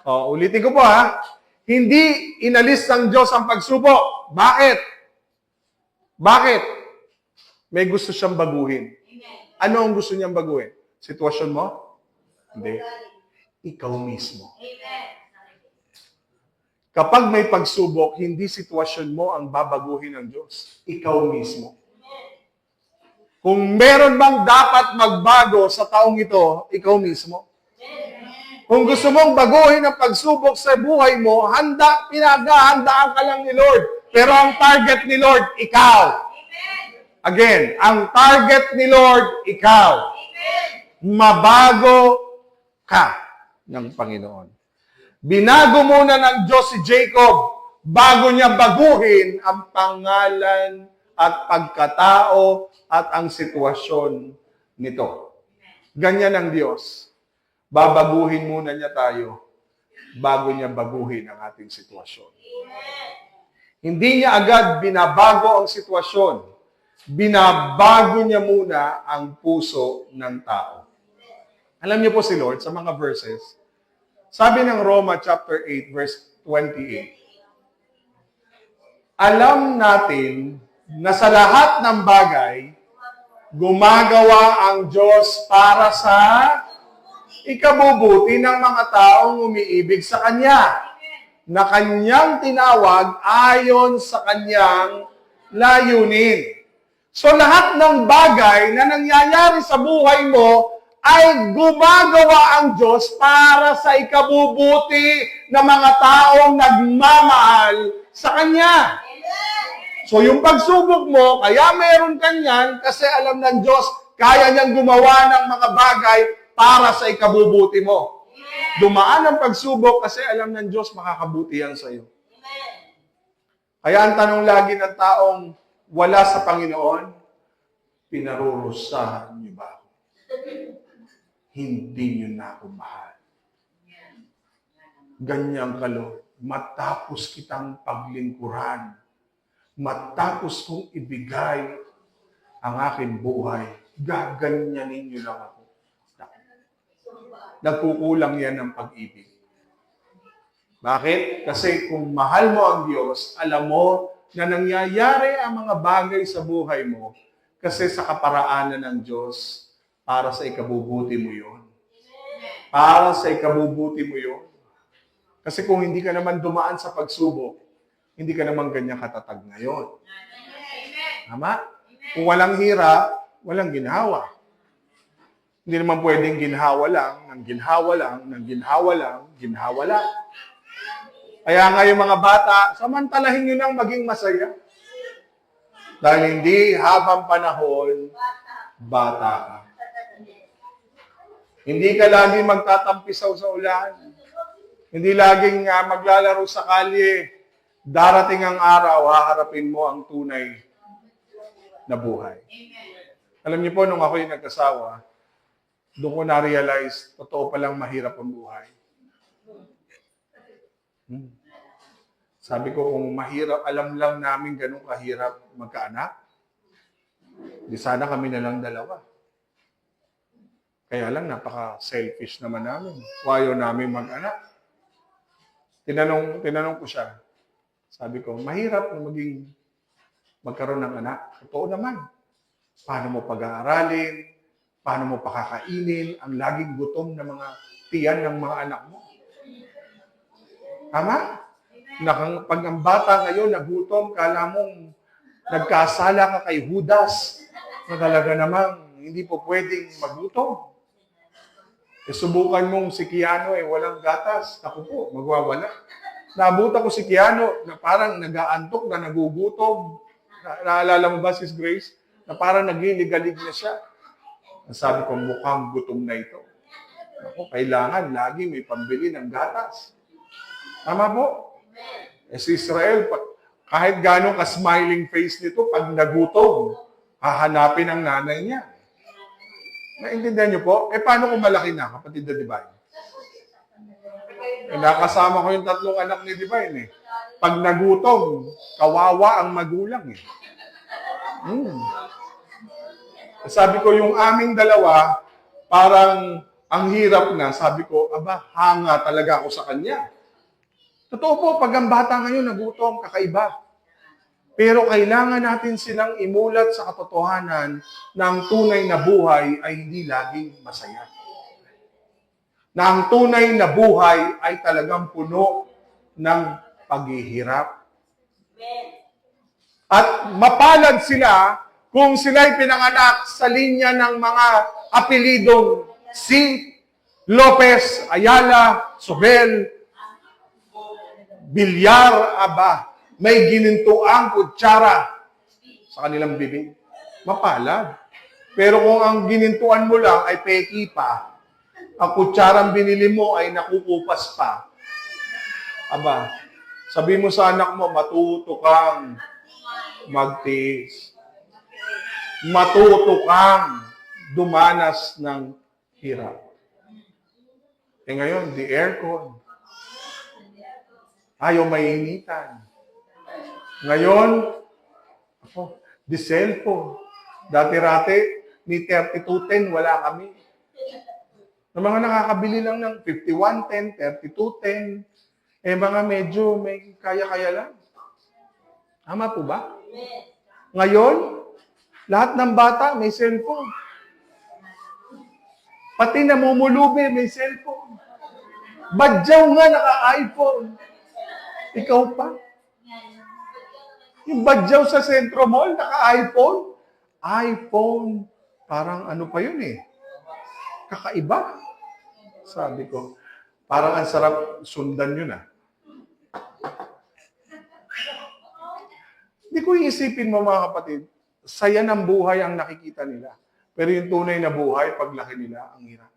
Ulitin ko po ha. Hindi inalis ng Diyos ang pagsubok. Bakit? Bakit? May gusto siyang baguhin. Ano ang gusto niyang baguhin? Sitwasyon mo? Hindi. Ikaw mismo. Kapag may pagsubok, hindi sitwasyon mo ang babaguhin ng Diyos. Ikaw mismo. Kung meron bang dapat magbago sa taong ito, ikaw mismo. Kung gusto mong baguhin ang pagsubok sa buhay mo, pinaghahandaan ka lang ni Lord. Pero ang target ni Lord, ikaw. Again, ang target ni Lord, ikaw. Mabago ka ng Panginoon. Binago muna ng Diyos si Jacob bago niya baguhin ang pangalan at pagkatao at ang sitwasyon nito. Ganyan ang Diyos. Babaguhin muna niya tayo bago niya baguhin ang ating sitwasyon. Hindi niya agad binabago ang sitwasyon. Binabago niya muna ang puso ng tao. Alam niyo po si Lord sa mga verses, sabi ng Roma chapter 8 verse 28, alam natin na sa lahat ng bagay, gumagawa ang Diyos para sa ikabubuti ng mga taong umiibig sa Kanya, na Kanyang tinawag ayon sa Kanyang layunin. So lahat ng bagay na nangyayari sa buhay mo ay gumagawa ang Diyos para sa ikabubuti ng mga taong nagmamahal sa Kanya. So yung pagsubok mo, kaya meron kanyan kasi alam ng Diyos, kaya niyang gumawa ng mga bagay para sa ikabubuti mo. Dumaan ang pagsubok kasi alam ng Diyos makakabuti yan sa iyo. Kaya ang tanong lagi ng taong wala sa Panginoon, pinarurusahan niyo ba ako? Hindi niyo na ako mahal. Ganyan ka, Lord. Matapos kitang paglingkuran, matapos kong ibigay ang aking buhay, gaganyanin niyo lang ako. nagkukulang yan ng pag-ibig. Bakit? Kasi kung mahal mo ang Diyos, alam mo na nangyayari ang mga bagay sa buhay mo kasi sa kaparaanan ng Diyos para sa ikabubuti mo yun. Para sa ikabubuti mo yun. Kasi kung hindi ka naman dumaan sa pagsubok, hindi ka naman ganyan katatag ngayon. Tama? Kung walang hirap, walang ginhawa. Hindi naman pwedeng ginhawa lang, ng ginhawa lang, ng ginhawa lang, ginhawa lang. Kaya nga yung mga bata, samantalahin nyo nang maging masaya. Dahil hindi habang panahon, bata ka. Hindi ka lagi magtatampisaw sa ulan. Hindi laging maglalaro sa kalye. Darating ang araw, haharapin mo ang tunay na buhay. Alam niyo po, nung ako'y nagkasawa, doon ko na-realize, totoo palang mahirap ang buhay. Sabi ko, kung mahirap, alam lang namin ganun kahirap magkaanak, di sana kami na lang dalawa. Kaya lang, napaka-selfish naman namin. Ayaw namin mag-anak. Tinanong ko siya. Sabi ko, mahirap na magkaroon ng anak. Totoo naman. Paano mo pag-aaralin? Paano mo pakakainin? Ang laging gutom na mga tiyan ng mga anak mo. Tama? Pag ang bata ngayon nagutom, kala mong nagkasala ka kay Judas, na talaga namang hindi po pwedeng magutom. Subukan mong si Keanu walang gatas. Ako po, magwawala. Naabutan ko si Keanu na parang nag-aantok na nagugutom. Naalala mo ba, Sis Grace? Na parang nagliligalig na siya. Sabi ko, mukhang gutom na ito. Ako, kailangan lagi may pambili ng gatas. Tama po? Si Israel, kahit gano'ng ka-smiling face nito, pag nagutom, hahanapin ang nanay niya. Naintindihan niyo po? Paano kung malaki na, kapatid na Divine? Nakasama ko yung 3 anak ni Divine. Pag nagutom, kawawa ang magulang. Sabi ko, yung aming dalawa, parang ang hirap na. Sabi ko, aba, hanga talaga ako sa kanya. Totoo po, pag ang bata ngayon nagutom, kakaiba. Pero kailangan natin silang imulat sa katotohanan na ang tunay na buhay ay hindi laging masaya. Na ang tunay na buhay ay talagang puno ng paghihirap. At mapalad sila kung sila'y pinanganak sa linya ng mga apelidong Singh, Lopez, Ayala, Sobel, Bilyar, aba, may ginintuang kutsara sa kanilang bibig. Mapalad. Pero kung ang ginintuan mo lang ay peki pa, ang kutsarang binili mo ay nakukupas pa, aba, sabi mo sa anak mo, matuto kang magtiis. Matuto kang dumanas ng hirap. Ngayon, the aircon. Ayaw mainitan. Ngayon, the cellphone. Dati-rati, ni 3210, wala kami. Ng mga nakakabili lang ng 5110, 3210, mga medyo may kaya-kaya lang. Tama po ba? Ngayon, lahat ng bata may cellphone. Pati namumulubi may cellphone. Badyaw nga naka-iPhone. Ikaw pa? Yung badyaw sa Centro Mall, naka-iPhone? iPhone. Parang ano pa yun Kakaiba. Sabi ko, parang ang sarap sundan yun Hindi ko iisipin mo mga kapatid, saya ng buhay ang nakikita nila. Pero yung tunay na buhay, paglaki nila, ang hirap.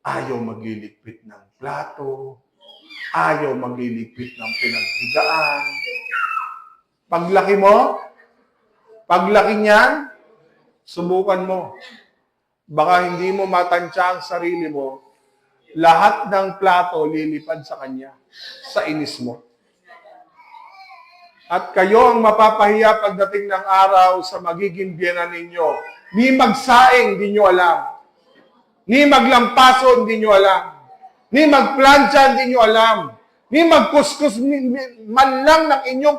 Ayaw magliligpit ng plato. Ayaw magliligpit ng pinaghigaan. Paglaki niyan, subukan mo. Baka hindi mo matansya ang sarili mo, lahat ng plato lilipad sa kanya, sa inis mo. At kayo ang mapapahiya pagdating ng araw sa magiging biyenan ninyo. Ni magsaing, di nyo alam. Ni maglampaso, hindi nyo alam. Ni magplansya, hindi nyo alam. Ni magkuskus man lang ng inyong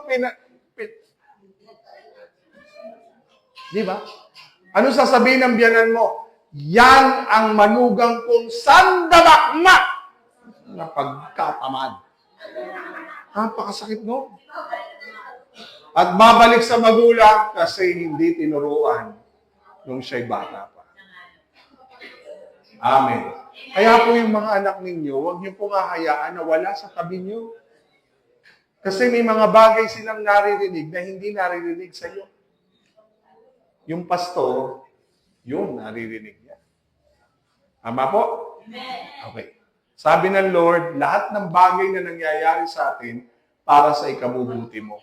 Di ba? Ano sasabihin ng biyanan mo? Yan ang manugang kong sandamakmak na pagkatamad. Napakasakit, no? At babalik sa magulang kasi hindi tinuruan nung siya'y bata pa. Amen. Kaya po yung mga anak ninyo, huwag niyo pong hahayaan na wala sa tabi niyo. Kasi may mga bagay silang naririnig na hindi naririnig sa iyo. Yung pastor, yun, naririnig niya. Tama po? Okay. Sabi ng Lord, lahat ng bagay na nangyayari sa atin para sa ikabubuti mo.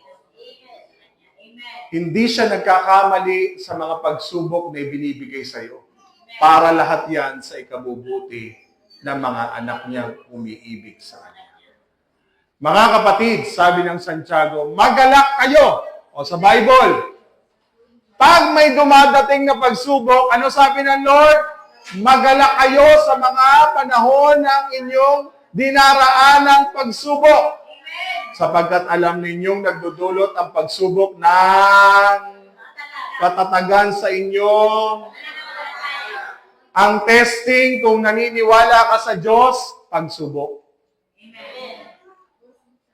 Hindi siya nagkakamali sa mga pagsubok na ibinibigay sa iyo. Para lahat yan sa ikabubuti ng mga anak niyang umiibig sa kanya. Mga kapatid, sabi ng Santiago, magalak kayo. O sa Bible, pag may dumadating na pagsubok, ano sabi ng Lord? Magalak kayo sa mga panahon ng inyong dinaraanang pagsubok. Sapagkat alam ninyong nagdudulot ang pagsubok ng katatagan sa inyo. Ang testing, kung naniniwala ka sa Diyos, pagsubok.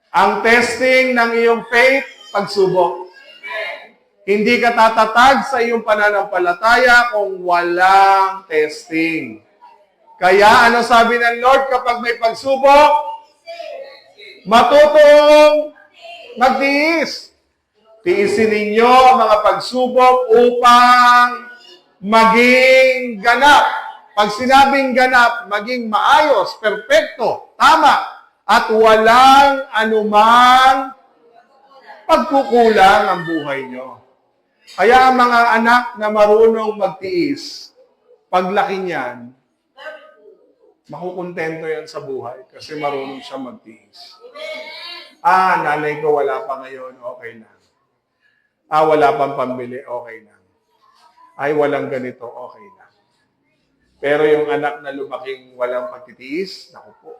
Ang testing ng iyong faith, pagsubok. Hindi ka tatatag sa iyong pananampalataya kung walang testing. Kaya ano sabi ng Lord kapag may pagsubok? Matutong magtiis. Tiisin ninyo ang mga pagsubok upang maging ganap. Pag sinabing ganap, maging maayos, perpekto, tama, at walang anumang pagkukulang ang buhay nyo. Kaya ang mga anak na marunong magtiis, paglaki niyan, makukontento yan sa buhay kasi marunong siya magtiis. Nanay ko wala pa ngayon, okay lang. Wala pang pambili, okay lang. Ay, walang ganito, okay lang. Pero yung anak na lumaking walang pagtitiis, naku po.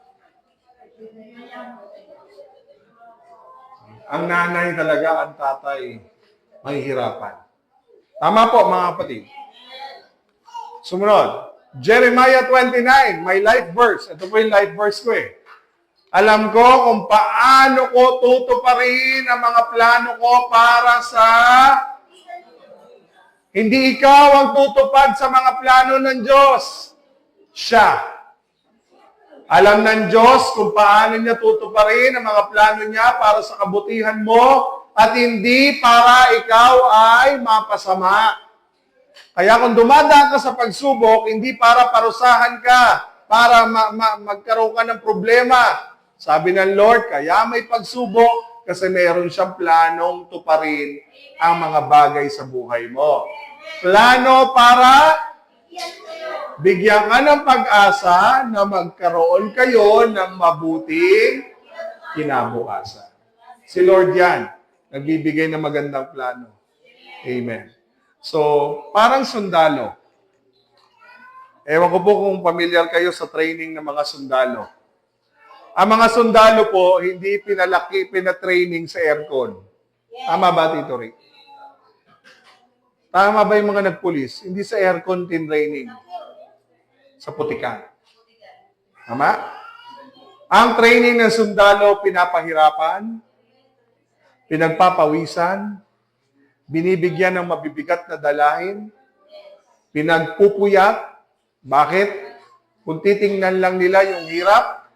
Ang nanay talaga, ang tatay, mahihirapan. Tama po, mga kapatid. Sumunod, Jeremiah 29, my life verse. Ito po yung life verse ko eh. Alam ko kung paano ko tutuparin ang mga plano ko para sa... Hindi ikaw ang tutupad sa mga plano ng Diyos. Siya. Alam ng Diyos kung paano niya tutuparin ang mga plano niya para sa kabutihan mo at hindi para ikaw ay mapasama. Kaya kung dumadaan ka sa pagsubok, hindi para parusahan ka, para magkaroon ka ng problema. Sabi ng Lord, kaya may pagsubok kasi mayroon siyang planong tuparin ang mga bagay sa buhay mo. Plano para bigyan ka ng pag-asa na magkaroon kayo ng mabuting kinabukasan. Si Lord yan, nagbibigay ng magandang plano. Amen. So, parang sundalo. Ewan ko po kung familiar kayo sa training ng mga sundalo. Ang mga sundalo po, hindi pinatraining sa aircon. Tama ba, Tito Rick? Tama ba yung mga nagpulis? Hindi sa aircon training. Sa putikan. Tama? Ang training ng sundalo, pinapahirapan, pinagpapawisan, binibigyan ng mabibigat na dalahin, pinagpupuyat. Bakit? Kung titingnan lang nila yung hirap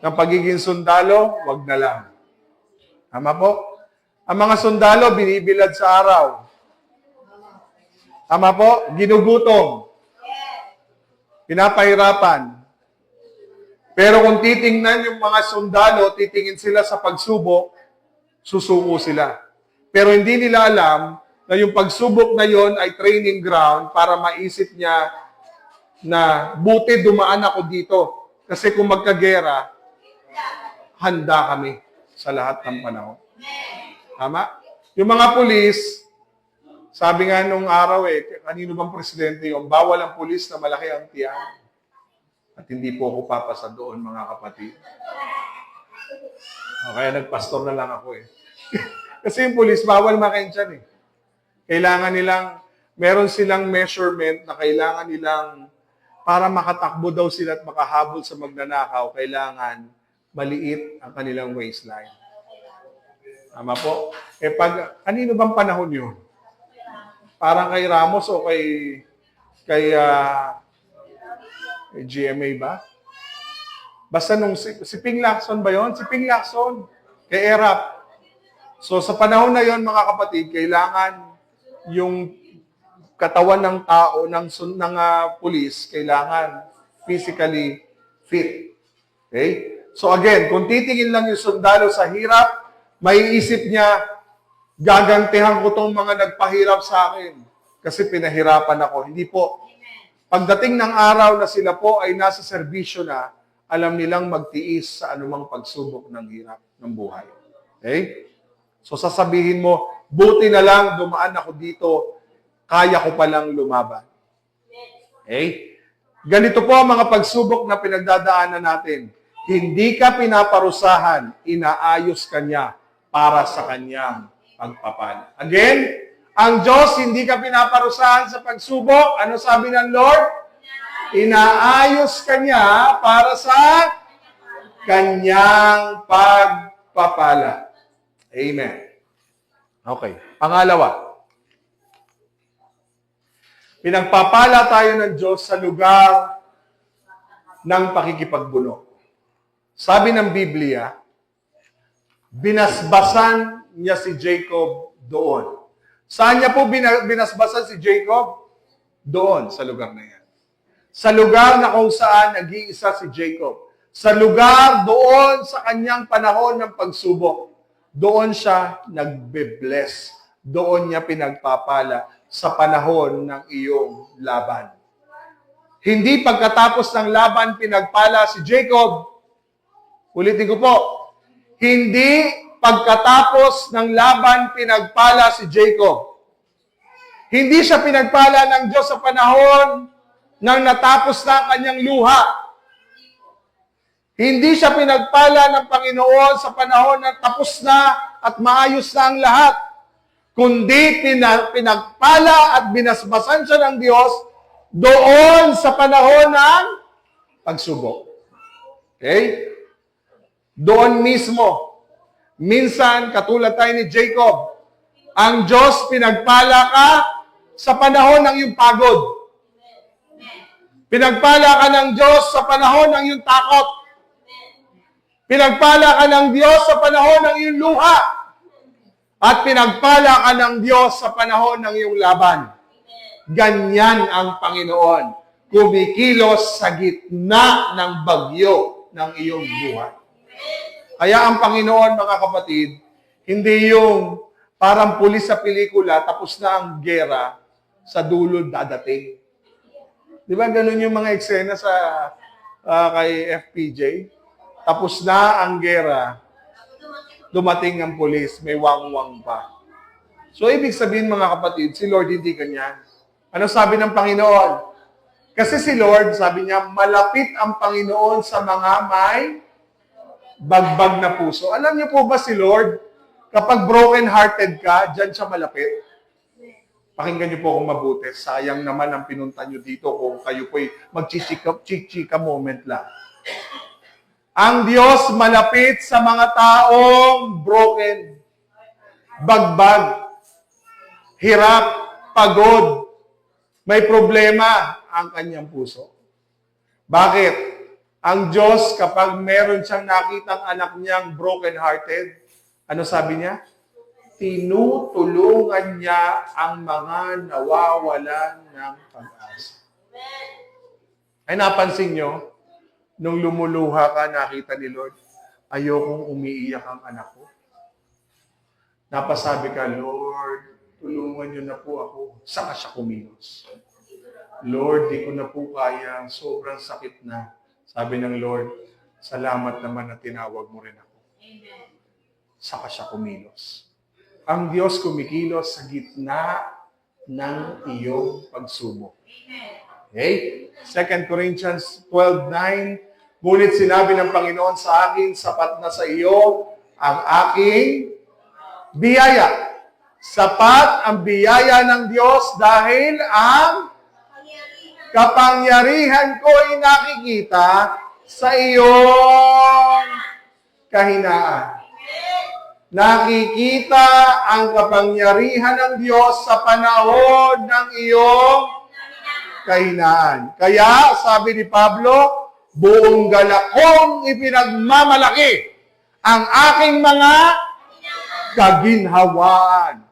ng pagiging sundalo, wag na lang. Tama po? Ang mga sundalo, binibilad sa araw. Tama po? Ginugutom. Pinapahirapan. Pero kung titingnan yung mga sundalo, titingin sila sa pagsubok, susuko sila. Pero hindi nila alam na yung pagsubok na yon ay training ground para maisip niya na buti dumaan ako dito. Kasi kung magkagera, handa kami sa lahat ng panahon. Tama? Yung mga pulis, Sabi nga nung araw kanino bang presidente yung bawal ang pulis na malaki ang tiyan. At hindi po ako papasa doon, mga kapatid. Kaya nagpastor na lang ako Kasi yung pulis, bawal makensyan Kailangan nilang, meron silang measurement na kailangan nilang, para makatakbo daw sila at makahabol sa magnanakaw, kailangan maliit ang kanilang waistline. Tama po? Kanino bang panahon yun? Parang kay Ramos o kay GMA ba? Basta nung si Ping Lacson ba yon? Si Ping Lacson. Kay Erap. So sa panahon na yon, mga kapatid, kailangan yung katawan ng tao, ng pulis, kailangan physically fit. Okay? So again, kung titingin lang yung sundalo sa hirap, maiisip niya, gagantihan ko tong mga nagpahirap sa akin kasi pinahirapan ako. Hindi po. Pagdating ng araw na sila po ay nasa serbisyo na, alam nilang magtiis sa anumang pagsubok ng hirap ng buhay. Okay? So sasabihin mo, buti na lang dumaan ako dito, kaya ko palang lumaban. Okay? Ganito po ang mga pagsubok na pinagdadaanan natin. Hindi ka pinaparusahan, inaayos ka niya para sa kanyang pagpapala. Again, ang Diyos hindi ka pinaparusahan sa pagsubok. Ano sabi ng Lord? Inaayos ka niya para sa kanyang pagpapala. Amen. Okay. Pangalawa, pinagpapala tayo ng Diyos sa lugar ng pakikipagbuno. Sabi ng Biblia, binasbasan niya si Jacob doon. Saan niya po binasbasan si Jacob? Doon, sa lugar na yan. Sa lugar na kung saan nag-iisa si Jacob. Sa lugar doon sa kanyang panahon ng pagsubok. Doon siya nagbe-bless. Doon niya pinagpapala sa panahon ng iyong laban. Hindi pagkatapos ng laban pinagpala si Jacob. Ulitin ko po. Hindi pagkatapos ng laban, pinagpala si Jacob. Hindi siya pinagpala ng Diyos sa panahon nang natapos na ang kanyang luha. Hindi siya pinagpala ng Panginoon sa panahon na tapos na at maayos na ang lahat. Kundi pinagpala at binasbasan siya ng Diyos doon sa panahon ng pagsubok. Okay? Doon mismo. Minsan, katulad tayo ni Jacob, ang Diyos pinagpala ka sa panahon ng iyong pagod. Pinagpala ka ng Diyos sa panahon ng iyong takot. Pinagpala ka ng Diyos sa panahon ng iyong luha. At pinagpala ka ng Diyos sa panahon ng iyong laban. Ganyan ang Panginoon. Kumikilos sa gitna ng bagyo ng iyong buhay. Kaya ang Panginoon, mga kapatid, hindi yung parang pulis sa pelikula, tapos na ang gera, sa dulo dadating. Di ba ganun yung mga eksena sa kay FPJ? Tapos na ang gera, dumating ang pulis, may wang-wang pa. So, ibig sabihin, mga kapatid, si Lord hindi ganyan. Ano sabi ng Panginoon? Kasi si Lord, sabi niya, malapit ang Panginoon sa mga may bagbag na puso. Alam niyo po ba si Lord, kapag broken-hearted ka, dyan siya malapit. Pakinggan niyo po kung mabuti. Sayang naman ang pinunta niyo dito kung kayo po'y magchichika moment lang. Ang Diyos malapit sa mga taong broken, bagbag, hirap, pagod, may problema ang kanyang puso. Bakit? Ang Diyos, kapag meron siyang nakitang anak niyang broken-hearted, ano sabi niya? Tinutulungan niya ang mga nawawalan ng pag-asa. Ay napansin niyo, nung lumuluha ka, nakita ni Lord, ayokong umiiyak ang anak ko. Napasabi ka, Lord, tulungan niyo na po ako. Saka siya kumilos. Lord, di ko na po kaya, sobrang sakit na. Sabi ng Lord, salamat naman na tinawag mo rin ako. Saka siya kumilos. Ang Diyos kumikilos sa gitna ng iyong pagsubok. Okay? 2 Corinthians 12:9, ngunit sinabi ng Panginoon sa akin, sapat na sa iyo ang aking biyaya. Sapat ang biyaya ng Diyos dahil ang kapangyarihan ko ay nakikita sa iyong kahinaan. Nakikita ang kapangyarihan ng Diyos sa panahon ng iyong kahinaan. Kaya, sabi ni Pablo, buong galak kong ipinagmamalaki ang aking mga kaginhawaan.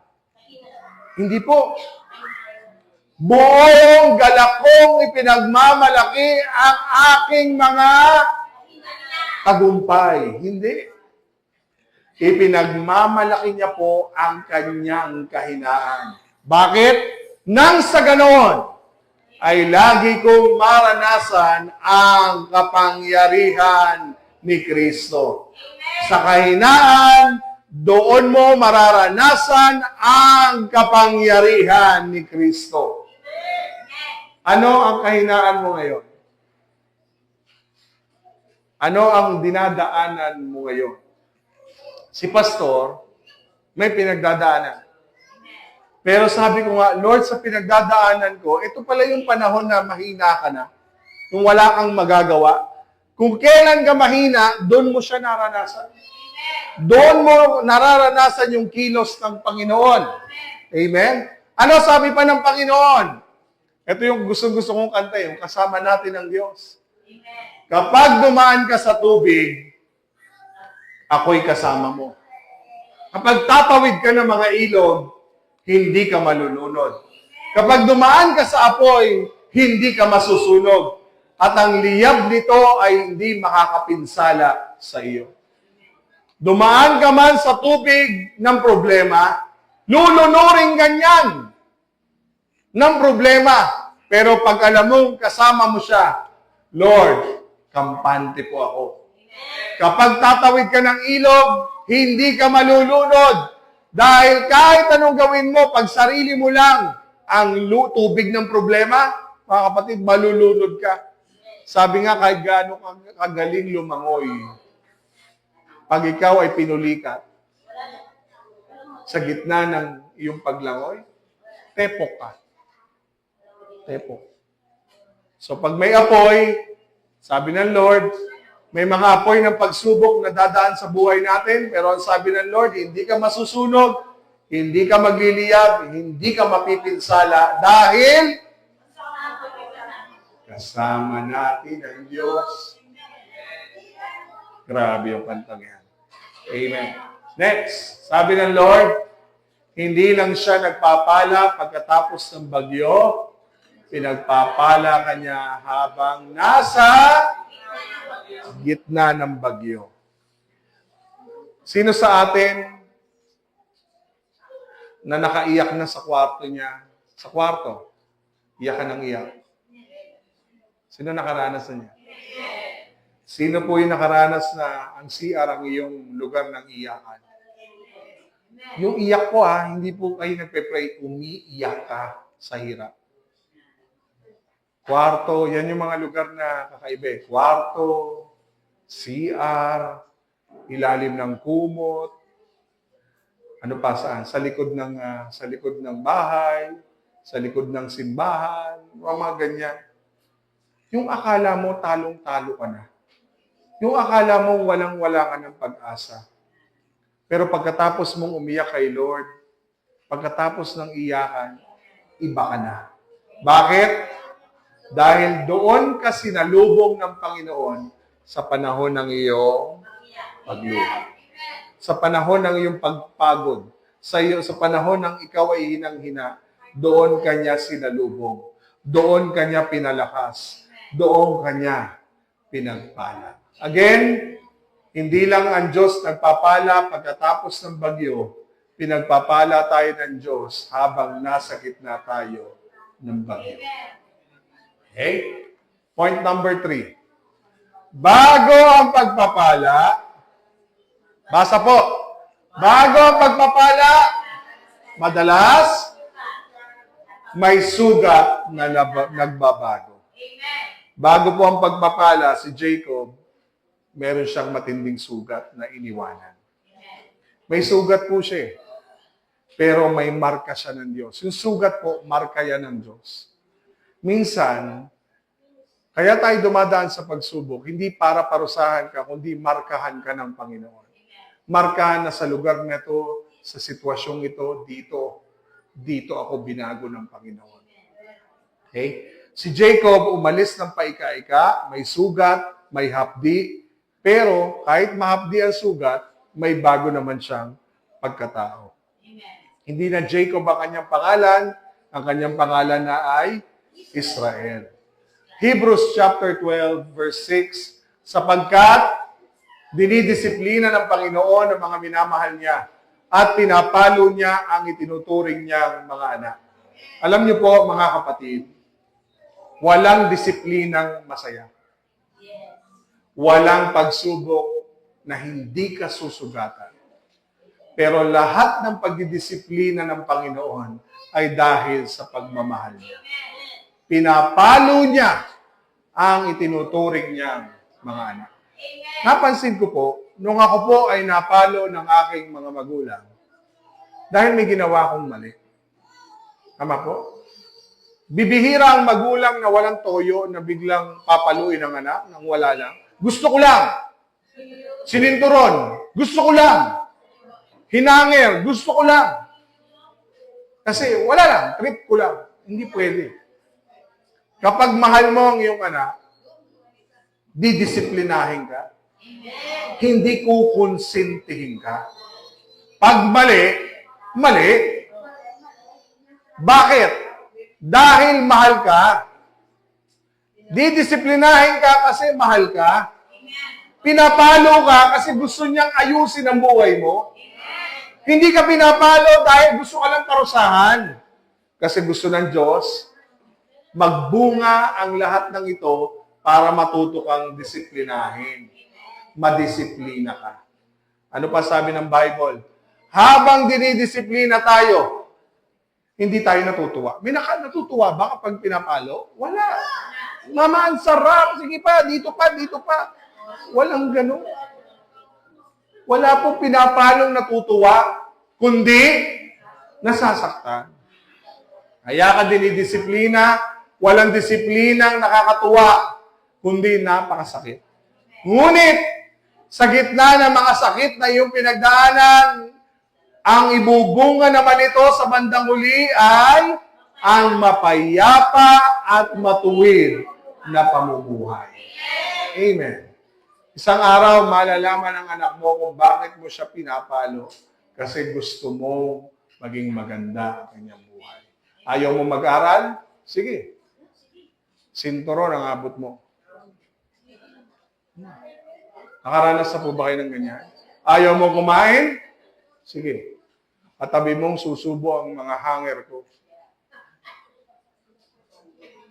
Hindi po. Buong galak kong ipinagmamalaki ang aking mga tagumpay. Hindi. Ipinagmamalaki niya po ang kanyang kahinaan. Bakit? Nang sa ganoon, ay lagi kong maranasan ang kapangyarihan ni Kristo. Sa kahinaan, doon mo mararanasan ang kapangyarihan ni Kristo. Ano ang kahinaan mo ngayon? Ano ang dinadaanan mo ngayon? Si pastor, may pinagdadaanan. Pero sabi ko nga, Lord, sa pinagdadaanan ko, ito pala yung panahon na mahina ka na. Kung wala kang magagawa. Kung kailan ka mahina, doon mo siya naranasan. Doon mo nararanasan yung kilos ng Panginoon. Amen? Ano sabi pa ng Panginoon? Ito yung gusto kong kanta, yung kasama natin ng Diyos. Kapag dumaan ka sa tubig, ako'y kasama mo. Kapag tatawid ka ng mga ilog, hindi ka malulunod. Kapag dumaan ka sa apoy, hindi ka masusunog. At ang liyab nito ay hindi makakapinsala sa iyo. Dumaan ka man sa tubig ng problema, lulunurin ganyan ng problema. Pero pag alam mong kasama mo siya, Lord, kampante po ako. Kapag tatawid ka ng ilog, hindi ka malulunod. Dahil kahit anong gawin mo, pag sarili mo lang ang tubig ng problema, mga kapatid, malulunod ka. Sabi nga, kahit gaano kagaling lumangoy, pag ikaw ay pinulikat sa gitna ng iyong paglangoy, tepok ka. Tepok. So pag may apoy, sabi ng Lord, may mga apoy ng pagsubok na dadaan sa buhay natin, pero ang sabi ng Lord, hindi ka masusunog, hindi ka magliliyab, hindi ka mapipinsala, dahil kasama natin ang Diyos. Grabe yung kantang yan. Amen. Next, sabi ng Lord, hindi lang siya nagpapala pagkatapos ng bagyo, pinagpapala kanya habang nasa gitna ng bagyo. Sino sa atin na nakaiyak na sa kwarto niya? Sa kwarto, iyak ka ng iyak. Sino nakaranas na niya? Sino po yung nakaranas na ang CR ang iyong lugar ng iyakan? Yung iyak ko hindi po kayo nagpe-pray, umiiyak ka sa hirap. Kwarto, yan yung mga lugar na kakaiba. Kwarto, CR, ilalim ng kumot, ano pa saan? Sa likod ng bahay, sa likod ng simbahan, mga ganyan. Yung akala mo talong-talo ka na. Yung akala mo walang-wala ka ng pag-asa. Pero pagkatapos mong umiyak kay Lord, pagkatapos ng iyakan, iba ka na. Bakit? Dahil doon ka sinalubong ng Panginoon sa panahon ng iyong pagluha. Sa panahon ng iyong pagpagod. Sa panahon ng ikaw ay hinang-hina, doon kanya sinalubong. Doon kanya pinalakas. Doon kanya pinagpala. Again, hindi lang ang Diyos nagpapala pagkatapos ng bagyo, pinagpapala tayo ng Diyos habang nasa gitna tayo ng bagyo. Okay? Point number 3. Bago ang pagpapala, basa po, bago ang pagpapala, madalas may sugat na nagbabago. Bago po ang pagpapala, si Jacob, meron siyang matinding sugat na iniwanan. May sugat po siya eh. Pero may marka siya ng Diyos. Yung sugat po, marka yan ng Diyos. Minsan, kaya tayo dumadaan sa pagsubok, hindi para parusahan ka, kundi markahan ka ng Panginoon. Markahan na sa lugar na ito, sa sitwasyong ito, dito ako binago ng Panginoon. Okay? Si Jacob umalis ng paika-ika, may sugat, may hapdi, pero kahit mahapdi ang sugat, may bago naman siyang pagkatao. Hindi na Jacob ang kanyang pangalan, ang kanyang pangalan na ay Israel. Hebrews chapter 12 verse 6, sapagkat dinidisiplina ng Panginoon ang mga minamahal niya at pinapalo niya ang itinuturing niyang mga anak. Alam niyo po mga kapatid, walang disiplinang masaya. Walang pagsubok na hindi ka susugatan. Pero lahat ng pagdidisiplina ng Panginoon ay dahil sa pagmamahal niya. Pinapalo niya ang itinuturing niyang mga anak. Napansin ko po, nung ako po ay napalo ng aking mga magulang, dahil may ginawa akong mali. Tama po? Bibihira ang magulang na walang toyo na biglang papaluin ang anak nang wala lang. Gusto ko lang. Sininturon. Gusto ko lang. Hinangir. Gusto ko lang. Kasi wala lang. Trip ko lang. Hindi pwede. Kapag mahal mo ang iyong anak, didisiplinahin ka. Hindi kukonsintihin ka. Pag mali, mali. Bakit? Dahil mahal ka. Didisiplinahin ka kasi mahal ka. Pinapalo ka kasi gusto niyang ayusin ang buhay mo. Hindi ka pinapalo dahil gusto ka lang parusahan. Kasi gusto ng Diyos, magbunga ang lahat ng ito para matuto kang disiplinahin. Madisiplina ka. Ano pa sabi ng Bible? Habang dinidisiplina tayo, hindi tayo natutuwa. May natutuwa ba kapag pinapalo? Wala. Mama, ang sarap. Sige pa, dito pa, dito pa. Walang ganun. Wala pong pinapalong natutuwa, kundi nasasaktan. Kaya ka dinidisiplina, walang disiplinang nakakatuwa, kundi napakasakit. Ngunit, sa gitna ng mga sakit na iyong pinagdaanan, ang ibubunga naman ito sa bandang huli ay ang mapayapa at matuwid na pamumuhay. Amen. Isang araw, malalaman ng anak mo kung bakit mo siya pinapalo kasi gusto mo maging maganda ang kanyang buhay. Ayaw mo mag-aral? Sige. Sinturon ang abot mo. Nakaranas na po ba kayo ng ganyan? Ayaw mo kumain? Sige. Katabi mong susubo ang mga hanger ko.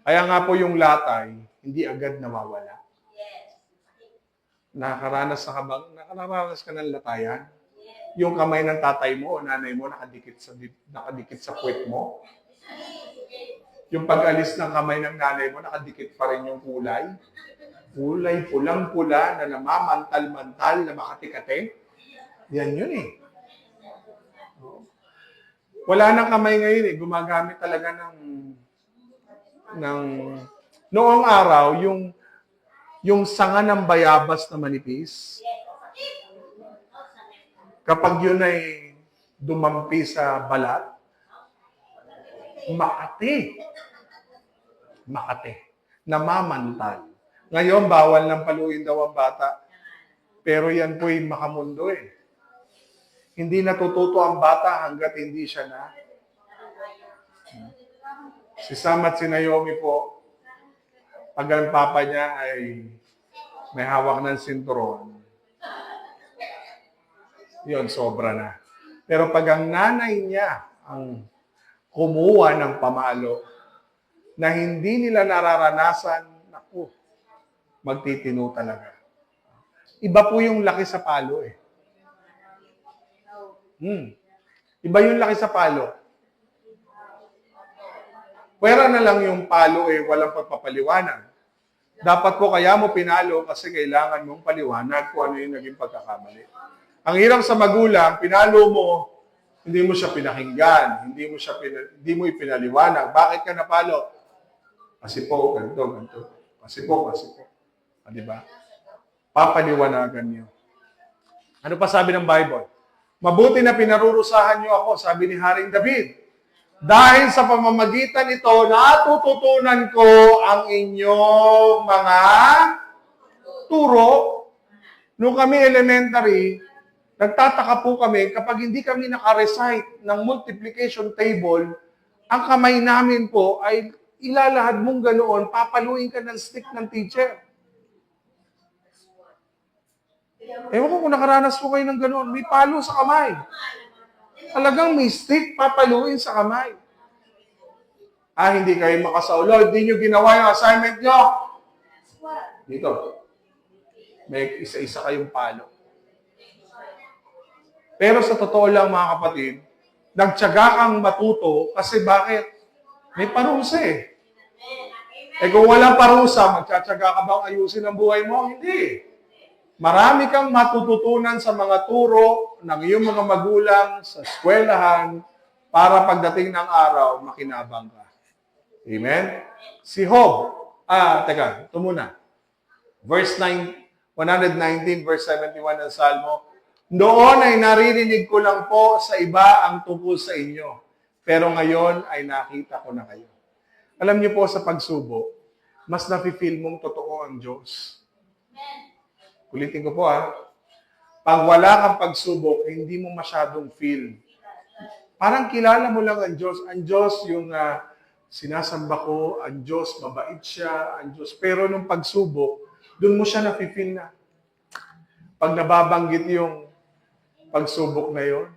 Kaya nga po yung latay, hindi agad nawawala. Nakaranas ka ng latayan? Yung kamay ng tatay mo o nanay mo nakadikit sa puwet mo? Yung pag-alis ng kamay ng nanay mo, nakadikit pa rin yung kulay? Kulay pulang-pula na namamantal-mantal na makati-kate? Yan yun eh. Wala nang kamay ngayon eh. Gumagamit talaga ng noong araw, yung sanga ng bayabas na manipis, kapag yun ay dumampi sa balat, makati. Namamantal. Ngayon, bawal ng paluin daw ang bata. Pero yan po'y makamundo eh. Hindi natututo ang bata hanggat hindi siya na. Si Sam at si Naomi po, pag ang papa niya ay may hawak ng sinturon, yun, sobra na. Pero pag ang nanay niya ang kumuha ng pamalo na hindi nila nararanasan, naku, magtitino talaga. Iba po yung laki sa palo eh. Iba yung laki sa palo. Pwera na lang yung palo walang pagpapaliwanag. Dapat po kaya mo pinalo kasi kailangan mong paliwanag kung ano yung naging pagkakamali. Ang hirap sa magulang, pinalo mo, hindi mo siya pinakinggan, hindi mo ipinaliwanag. Bakit ka napalo? Kasi po, ganito. Kasi po. Di ba? Papaliwanagan niyo. Ano pa sabi ng Bible? Mabuti na pinarurusahan niyo ako, sabi ni Haring David. Dahil sa pamamagitan nito, natututunan ko ang inyong mga turo. Nung kami elementary, nagtataka po kami kapag hindi kami naka-recite ng multiplication table, ang kamay namin po ay ilalahad mong ganoon, papaluin ka ng stick ng teacher. Ewan ko kung nakaranas po kayo ng ganoon, may palo sa kamay. Talagang may stick, papaluin sa kamay. Hindi kayo makasaulo, hindi nyo ginawa yung assignment nyo. Dito. May isa-isa kayong palo. Pero sa totoo lang mga kapatid, nagtiyaga kang matuto kasi bakit? May parusa kung walang parusa, magtsatsaga ka bang ayusin ang buhay mo? Hindi. Marami kang matututunan sa mga turo ng iyong mga magulang sa eskwelahan para pagdating ng araw, makinabang ka. Amen? Si Job, ito muna. Verse 119, verse 71 ng Salmo, noon ay naririnig ko lang po sa iba ang tungkol sa inyo, pero ngayon ay nakita ko na kayo. Alam niyo po sa pagsubok, mas nafe-feel mong totoo ang Diyos. Ulitin ko po pag wala kang pagsubok, hindi mo masyadong feel. Parang kilala mo lang ang Diyos. Ang Diyos yung sinasamba ko, ang Diyos, mabait siya, ang Diyos. Pero nung pagsubok, doon mo siya nafe-feel na. Pag nababanggit yung pagsubok na yon,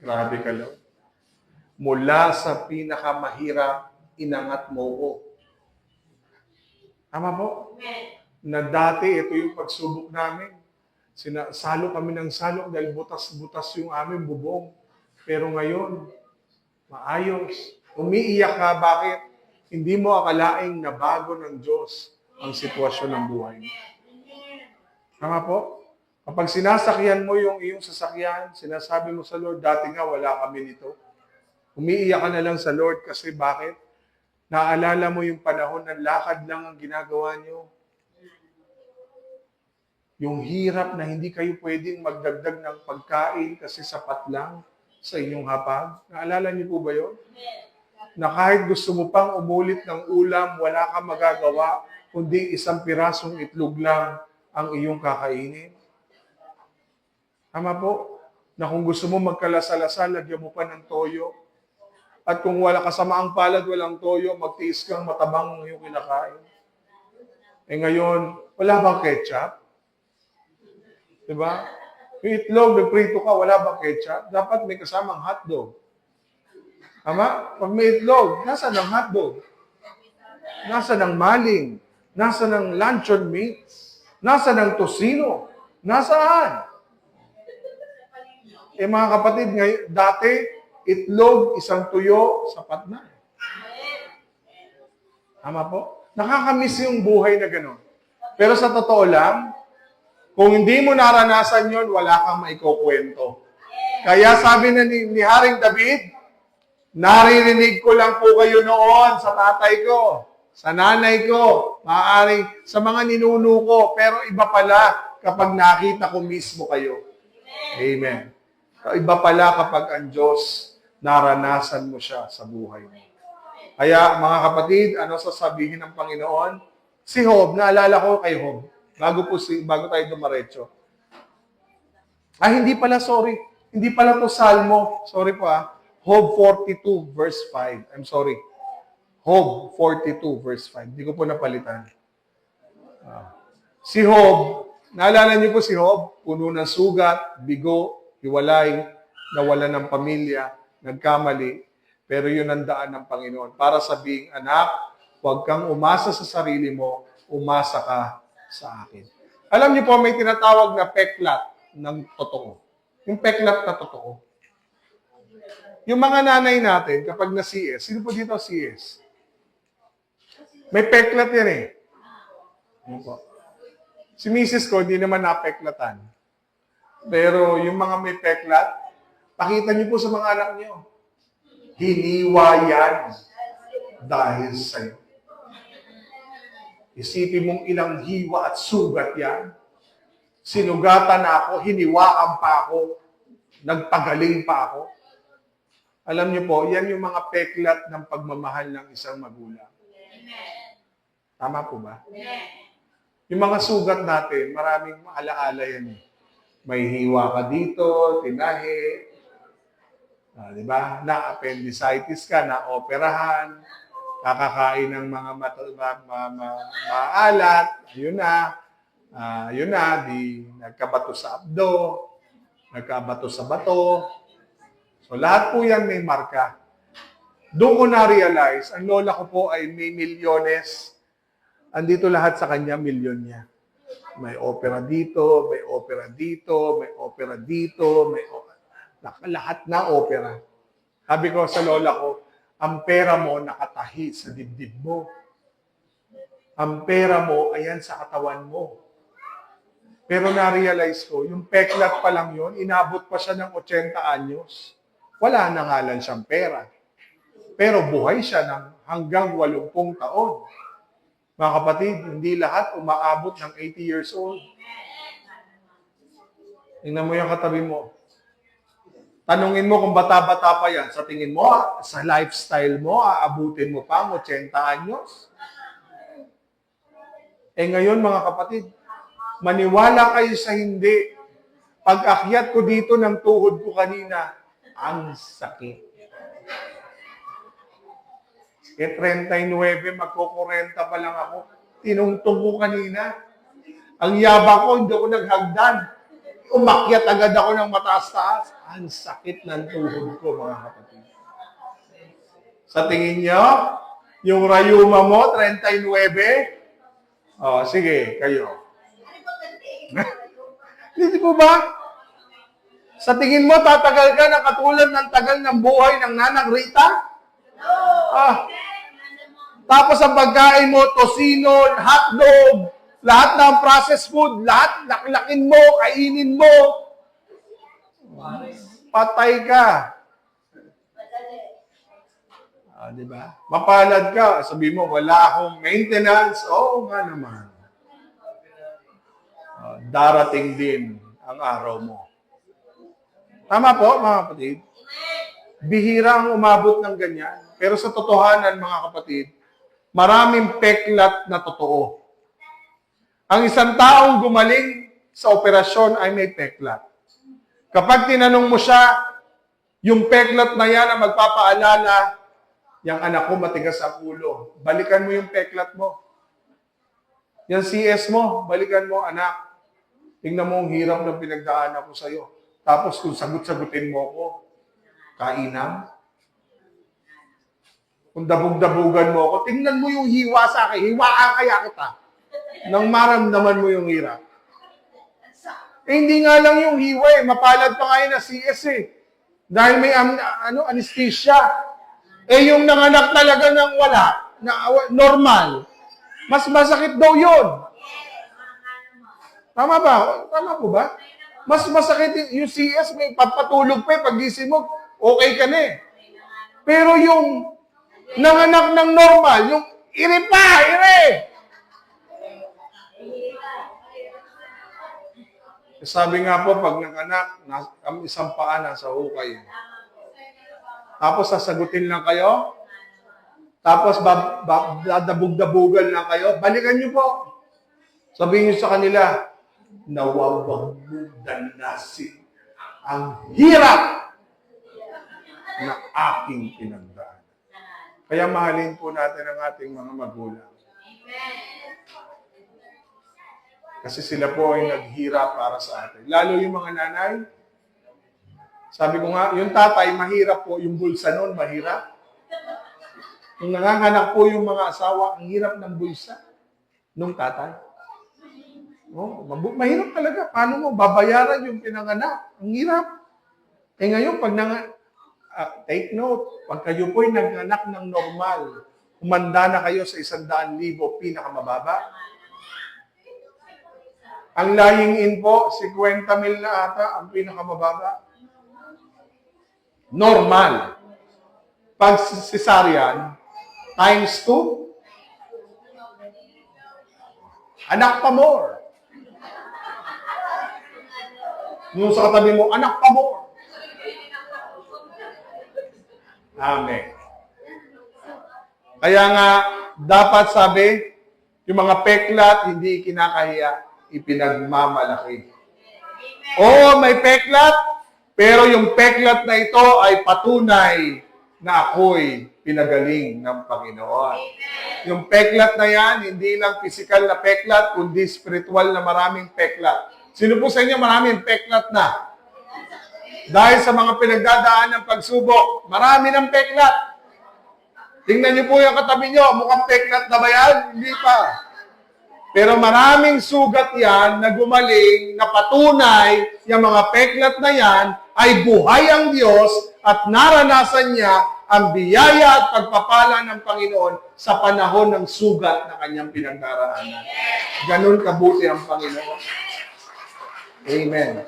grabe ka lang. Mula sa pinakamahirap, inangat mo ko. Tama po? Na dati, ito yung pagsubok namin. Salo kami ng salo dahil butas-butas yung aming bubong. Pero ngayon, maayos. Umiiyak ka, bakit? Hindi mo akalaing nabago ng Diyos ang sitwasyon ng buhay mo. Tama po? Kapag sinasakyan mo yung iyong sasakyan, sinasabi mo sa Lord, dati nga wala kami nito. Umiiyak ka na lang sa Lord kasi bakit? Naalala mo yung panahon ng lakad lang ang ginagawa niyo. Yung hirap na hindi kayo pwedeng magdagdag ng pagkain kasi sapat lang sa inyong hapag. Naalala niyo po ba yun? Na kahit gusto mo pang umulit ng ulam, wala kang magagawa, kundi isang pirasong itlog lang ang iyong kakainin. Tama po? Na kung gusto mo magkalasal-lasal, lagyan mo pa ng toyo. At kung wala kasamaang palad, walang toyo, magtiis kang matabang yung kinakain. Ngayon, wala bang ketchup? Diba? Yung itlog, nagprito ka, wala bang ketchup? Dapat may kasamang hotdog. Tama? Pag may itlog, nasa ng hotdog? Nasa ng maling? Nasa ng luncheon meat? Nasa ng tosino? Nasaan? Mga kapatid, dati, itlog, isang tuyo, sapat na. Tama po? Nakakamiss yung buhay na gano'n. Pero sa totoo lang, kung hindi mo naranasan yon, wala kang maikukwento. Kaya sabi na ni Haring David, naririnig ko lang po kayo noon sa tatay ko, sa nanay ko, maaaring sa mga ninuno ko, pero iba pala kapag nakita ko mismo kayo. Amen. Iba pala kapag ang Diyos, naranasan mo siya sa buhay mo. Kaya mga kapatid, ano sasabihin ng Panginoon? Si Job, naalala ko kay Job, bago tayo dumaretso. Hindi pala, sorry. Hindi pala to Salmo. Sorry po Job 42 verse 5. I'm sorry. Job 42 verse 5. Hindi ko po napalitan. Si Job, naalala niyo po si Job? Puno ng sugat, bigo, hiwalay, nawalan ng pamilya, nagkamali, pero yun ang daan ng Panginoon. Para sabihin, anak, huwag kang umasa sa sarili mo, umasa ka sa akin. Alam niyo po, may tinatawag na peklat ng totoo. Yung peklat na totoo. Yung mga nanay natin, kapag na-CS, sino po dito CS? May peklat yan eh. Ano po? Si misis ko, hindi naman napeklatan. Pero yung mga may peklat, pakita niyo po sa mga anak niyo. Hiniwa yan dahil sa'yo. Isipin mong ilang hiwa at sugat yan. Sinugatan na ako, hiniwaan pa ako, nagpagaling pa ako. Alam niyo po, yan yung mga peklat ng pagmamahal ng isang magulang. Tama po ba? Yung mga sugat natin, maraming maalaala yan eh. May hiwa ka dito, tinahi, di ba? Na-appendicitis ka, na-operahan, kakakain ng mga maalat, yun na, di nagkabato sa abdo, nagkabato sa bato. So lahat po yan may marka. Doon ko na-realize, ang lola ko po ay may milyones. Andito lahat sa kanya, milyon niya. May opera dito, may opera dito, may opera dito, lahat na opera. Sabi ko sa lola ko, ang pera mo nakatahi sa dibdib mo. Ang pera mo, ayan sa katawan mo. Pero na-realize ko, yung peklat pa lang yun, inabot pa siya ng 80 anyos. Wala na nga lang siyang pera. Pero buhay siya ng hanggang 80 taon. Mga kapatid, hindi lahat umaabot ng 80 years old. Tingnan mo yung katabi mo. Tanungin mo kung bata-bata pa yan. Sa tingin mo, sa lifestyle mo, aabutin mo pa ang 80 anyos? Ngayon mga kapatid, maniwala kayo sa hindi. Pag-akyat ko dito ng tuhod ko kanina, ang sakit. 39, magko-40 pa lang ako. Tinungtong ko kanina. Ang yaba ko, hindi ako naghagdan. Umakyat agad ako ng mataas-taas. Ang sakit ng tuhod ko, mga kapatid. Sa tingin nyo, yung rayuma mo, 39? Sige, kayo. Hindi po ba? Sa tingin mo, tatagal ka na katulad ng tagal ng buhay ng Nanang Rita? Tapos ang pagkain mo, tosino, hotdog, lahat ng processed food, lahat laklakin mo, kainin mo. Patay ka. Di ba? Mapalad ka. Sabi mo, wala akong maintenance. Oo nga naman. Darating din ang araw mo. Tama po, mga kapatid. Bihira ang umabot ng ganyan. Pero sa totohanan, mga kapatid, maraming peklat na totoo. Ang isang taong gumaling sa operasyon ay may peklat. Kapag tinanong mo siya, yung peklat na yan ang magpapaalala, yung anak ko matigas ang ulo. Balikan mo yung peklat mo. Yung CS mo, balikan mo, anak. Tingnan mo ang hirap ng pinagdaanan ko sa'yo. Tapos kung sagot-sagutin mo ko, kainam. Kung dabog-dabugan mo ako, tingnan mo yung hiwa sa akin. Hiwaan kaya kita. Nang maramdaman mo yung hirap. Hindi nga lang yung hiwa eh. Mapalad pa nga yun na CS eh. Dahil may anesthesia. Yung nanganak talaga ng wala, na normal, mas masakit daw yun. Tama ba? Tama po ba? Mas masakit yung CS, may papatulog pa eh. Pag-gising mo, okay ka na eh. Pero yung nanganak ng normal, yung ire. Sabi nga po, pag nanganak, ang isang paa nasa hukay. Tapos sasagutin lang kayo. Tapos dadabog-dabugan lang kayo. Balikan niyo po. Sabihin niyo sa kanila, nawawagbudan nasin ang hirap na aking pinagdaan. Kaya mahalin po natin ang ating mga magulang. Kasi sila po ay naghirap para sa atin. Lalo yung mga nanay. Sabi ko nga, yung tatay, mahirap po. Yung bulsa noon, mahirap. Yung nanganganak po yung mga asawa, ang hirap ng bulsa nung tatay. Mahirap talaga. Paano mo babayaran yung pinanganak? Ang hirap. Ngayon, pag take note, pag kayo po'y nanganak ng normal, Humanda na kayo sa 100,000 pinakamababa. Ang lying in po, 50,000 na ata ang pinakamababa. Normal. Pag cesarean, times 2, anak pa more. Yung sa katabi mo, anak pa more. Amen. Kaya nga, dapat sabi, yung mga peklat, hindi kinakahiya, ipinagmamalaki. Oo, may peklat, pero yung peklat na ito ay patunay na ako'y pinagaling ng Panginoon. Yung peklat na yan, hindi lang physical na peklat, kundi spiritual na maraming peklat. Sino po sa inyo maraming peklat na? Dahil sa mga pinagdadaan ng pagsubok, marami ng peklat. Tingnan niyo po yung katabi niyo, mukhang peklat na ba yan? Hindi pa. Pero maraming sugat yan na gumaling, na patunay, yung mga peklat na yan ay buhay ang Diyos at naranasan niya ang biyaya at pagpapala ng Panginoon sa panahon ng sugat na kanyang pinagdaraanan. Ganun kabuti ang Panginoon. Amen.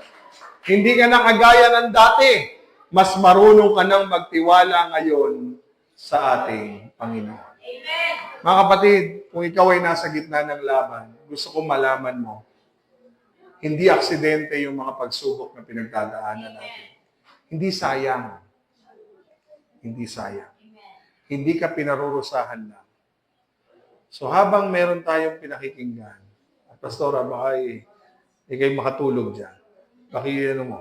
Hindi ka na kagaya ng dati. Mas marunong ka nang magtiwala ngayon sa ating Panginoon.
Amen.
Mga kapatid, kung ikaw ay nasa gitna ng laban, gusto kong malaman mo, hindi aksidente yung mga pagsubok na pinagdadaanan natin. Hindi sayang. Hindi sayang. Hindi ka pinarurusahan lang. So habang meron tayong pinakikinggan, at Pastora, baka ikay makatulog dyan. Pakiyano mo.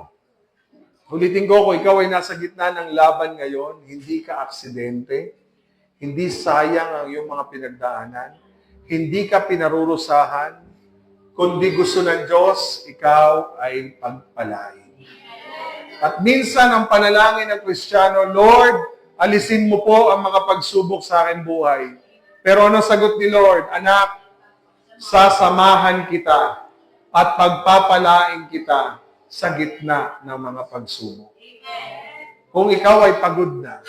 Ulitin ko, kung ikaw ay nasa gitna ng laban ngayon, hindi ka aksidente, hindi sayang ang iyong mga pinagdaanan, hindi ka pinarurusahan, kundi gusto ng Diyos, ikaw ay pagpalain. At minsan ang panalangin ng Kristiyano, Lord, alisin mo po ang mga pagsubok sa akin buhay. Pero ano sagot ni Lord? Anak, sasamahan kita at pagpapalain kita sa gitna ng mga pagsubok. Kung ikaw ay pagod na,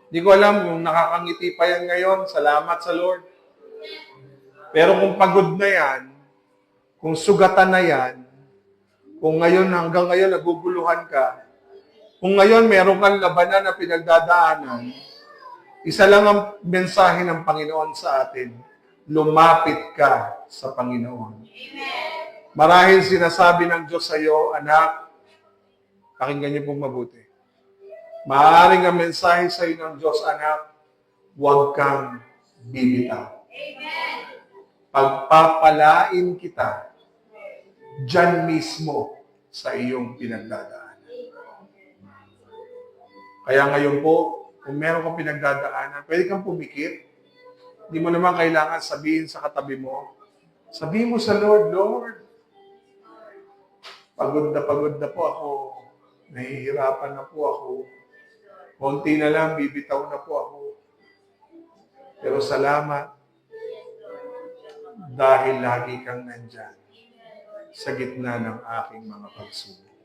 hindi ko alam kung nakakangiti pa yan ngayon, salamat sa Lord. Pero kung pagod na yan, kung sugatan na yan, kung ngayon hanggang ngayon naguguluhan ka, kung ngayon meron kang labanan na pinagdadaanan, isa lang ang mensahe ng Panginoon sa atin, lumapit ka sa Panginoon. Marahil sinasabi ng Diyos sa iyo, anak, pakinggan niyo pong mabuti. Maaaring ang mensahe sa iyo ng Diyos, anak, huwag kang bibitaw. Pagpapalain kita dyan mismo sa iyong pinagdadaanan. Kaya ngayon po, kung meron kang pinagdadaanan, pwede kang pumikit. Hindi mo naman kailangan sabihin sa katabi mo. Sabihin mo sa Lord, Lord, pagod na po ako. Nahihirapan na po ako. Konti na lang, bibitaw na po ako. Pero salamat dahil lagi kang nandyan sa gitna ng aking mga pagsubok.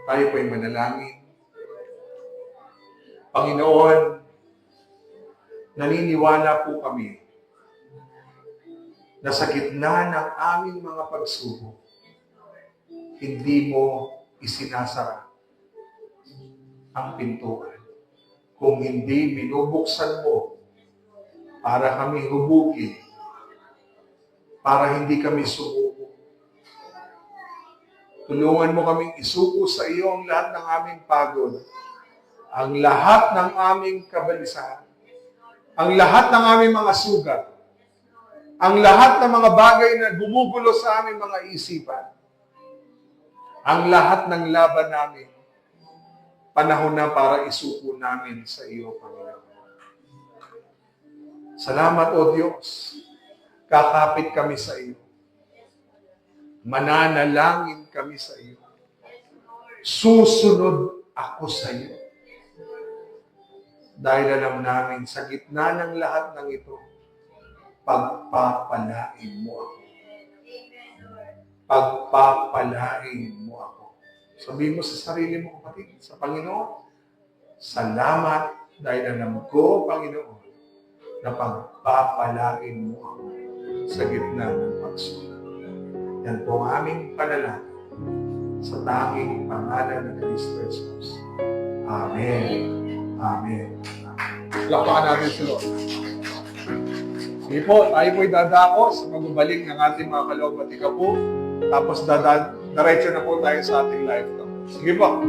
Tayo po'y manalangin. Panginoon, naniniwala po kami na sa gitna ng aming mga pagsubok, hindi mo isinasara ang pintuan. Kung hindi binubuksan mo para kami hubugin, para hindi kami sumuko. Tulungan mo kaming isuko sa iyo ang lahat ng aming pagod, ang lahat ng aming kabalisahan, ang lahat ng aming mga sugat, ang lahat ng mga bagay na gumugulo sa aming mga isipan, ang lahat ng laban namin, panahon na para isuko namin sa iyo, Panginoon. Salamat, O Diyos. Kakapit kami sa iyo. Mananalangin kami sa iyo. Susunod ako sa iyo. Dahil alam namin, sa gitna ng lahat ng ito, pagpapalain mo ako. Pagpapalain mo ako. Sabihin mo sa sarili mo, kapatid, sa Panginoon, salamat Dahil alam ko, Panginoon, na pagpapalain mo ako sa gitna ng pagsubok. Yan po ang aming panalangin sa tanging pangalan ng Kristo Jesus. Amen. Amen. Lapakan natin si Lord. Sige po, tayo po'y dadako sa magbabalik ng ating mga kaloob at ikapu. Tapos diretso na po tayo sa ating live talk. Sige po.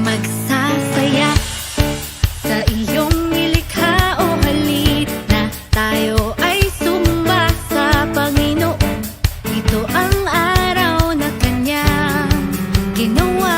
Magsasaya sa iyong nilikha o halina, tayo ay sumba sa Panginoon. Ito ang araw na Kanyang ginawa.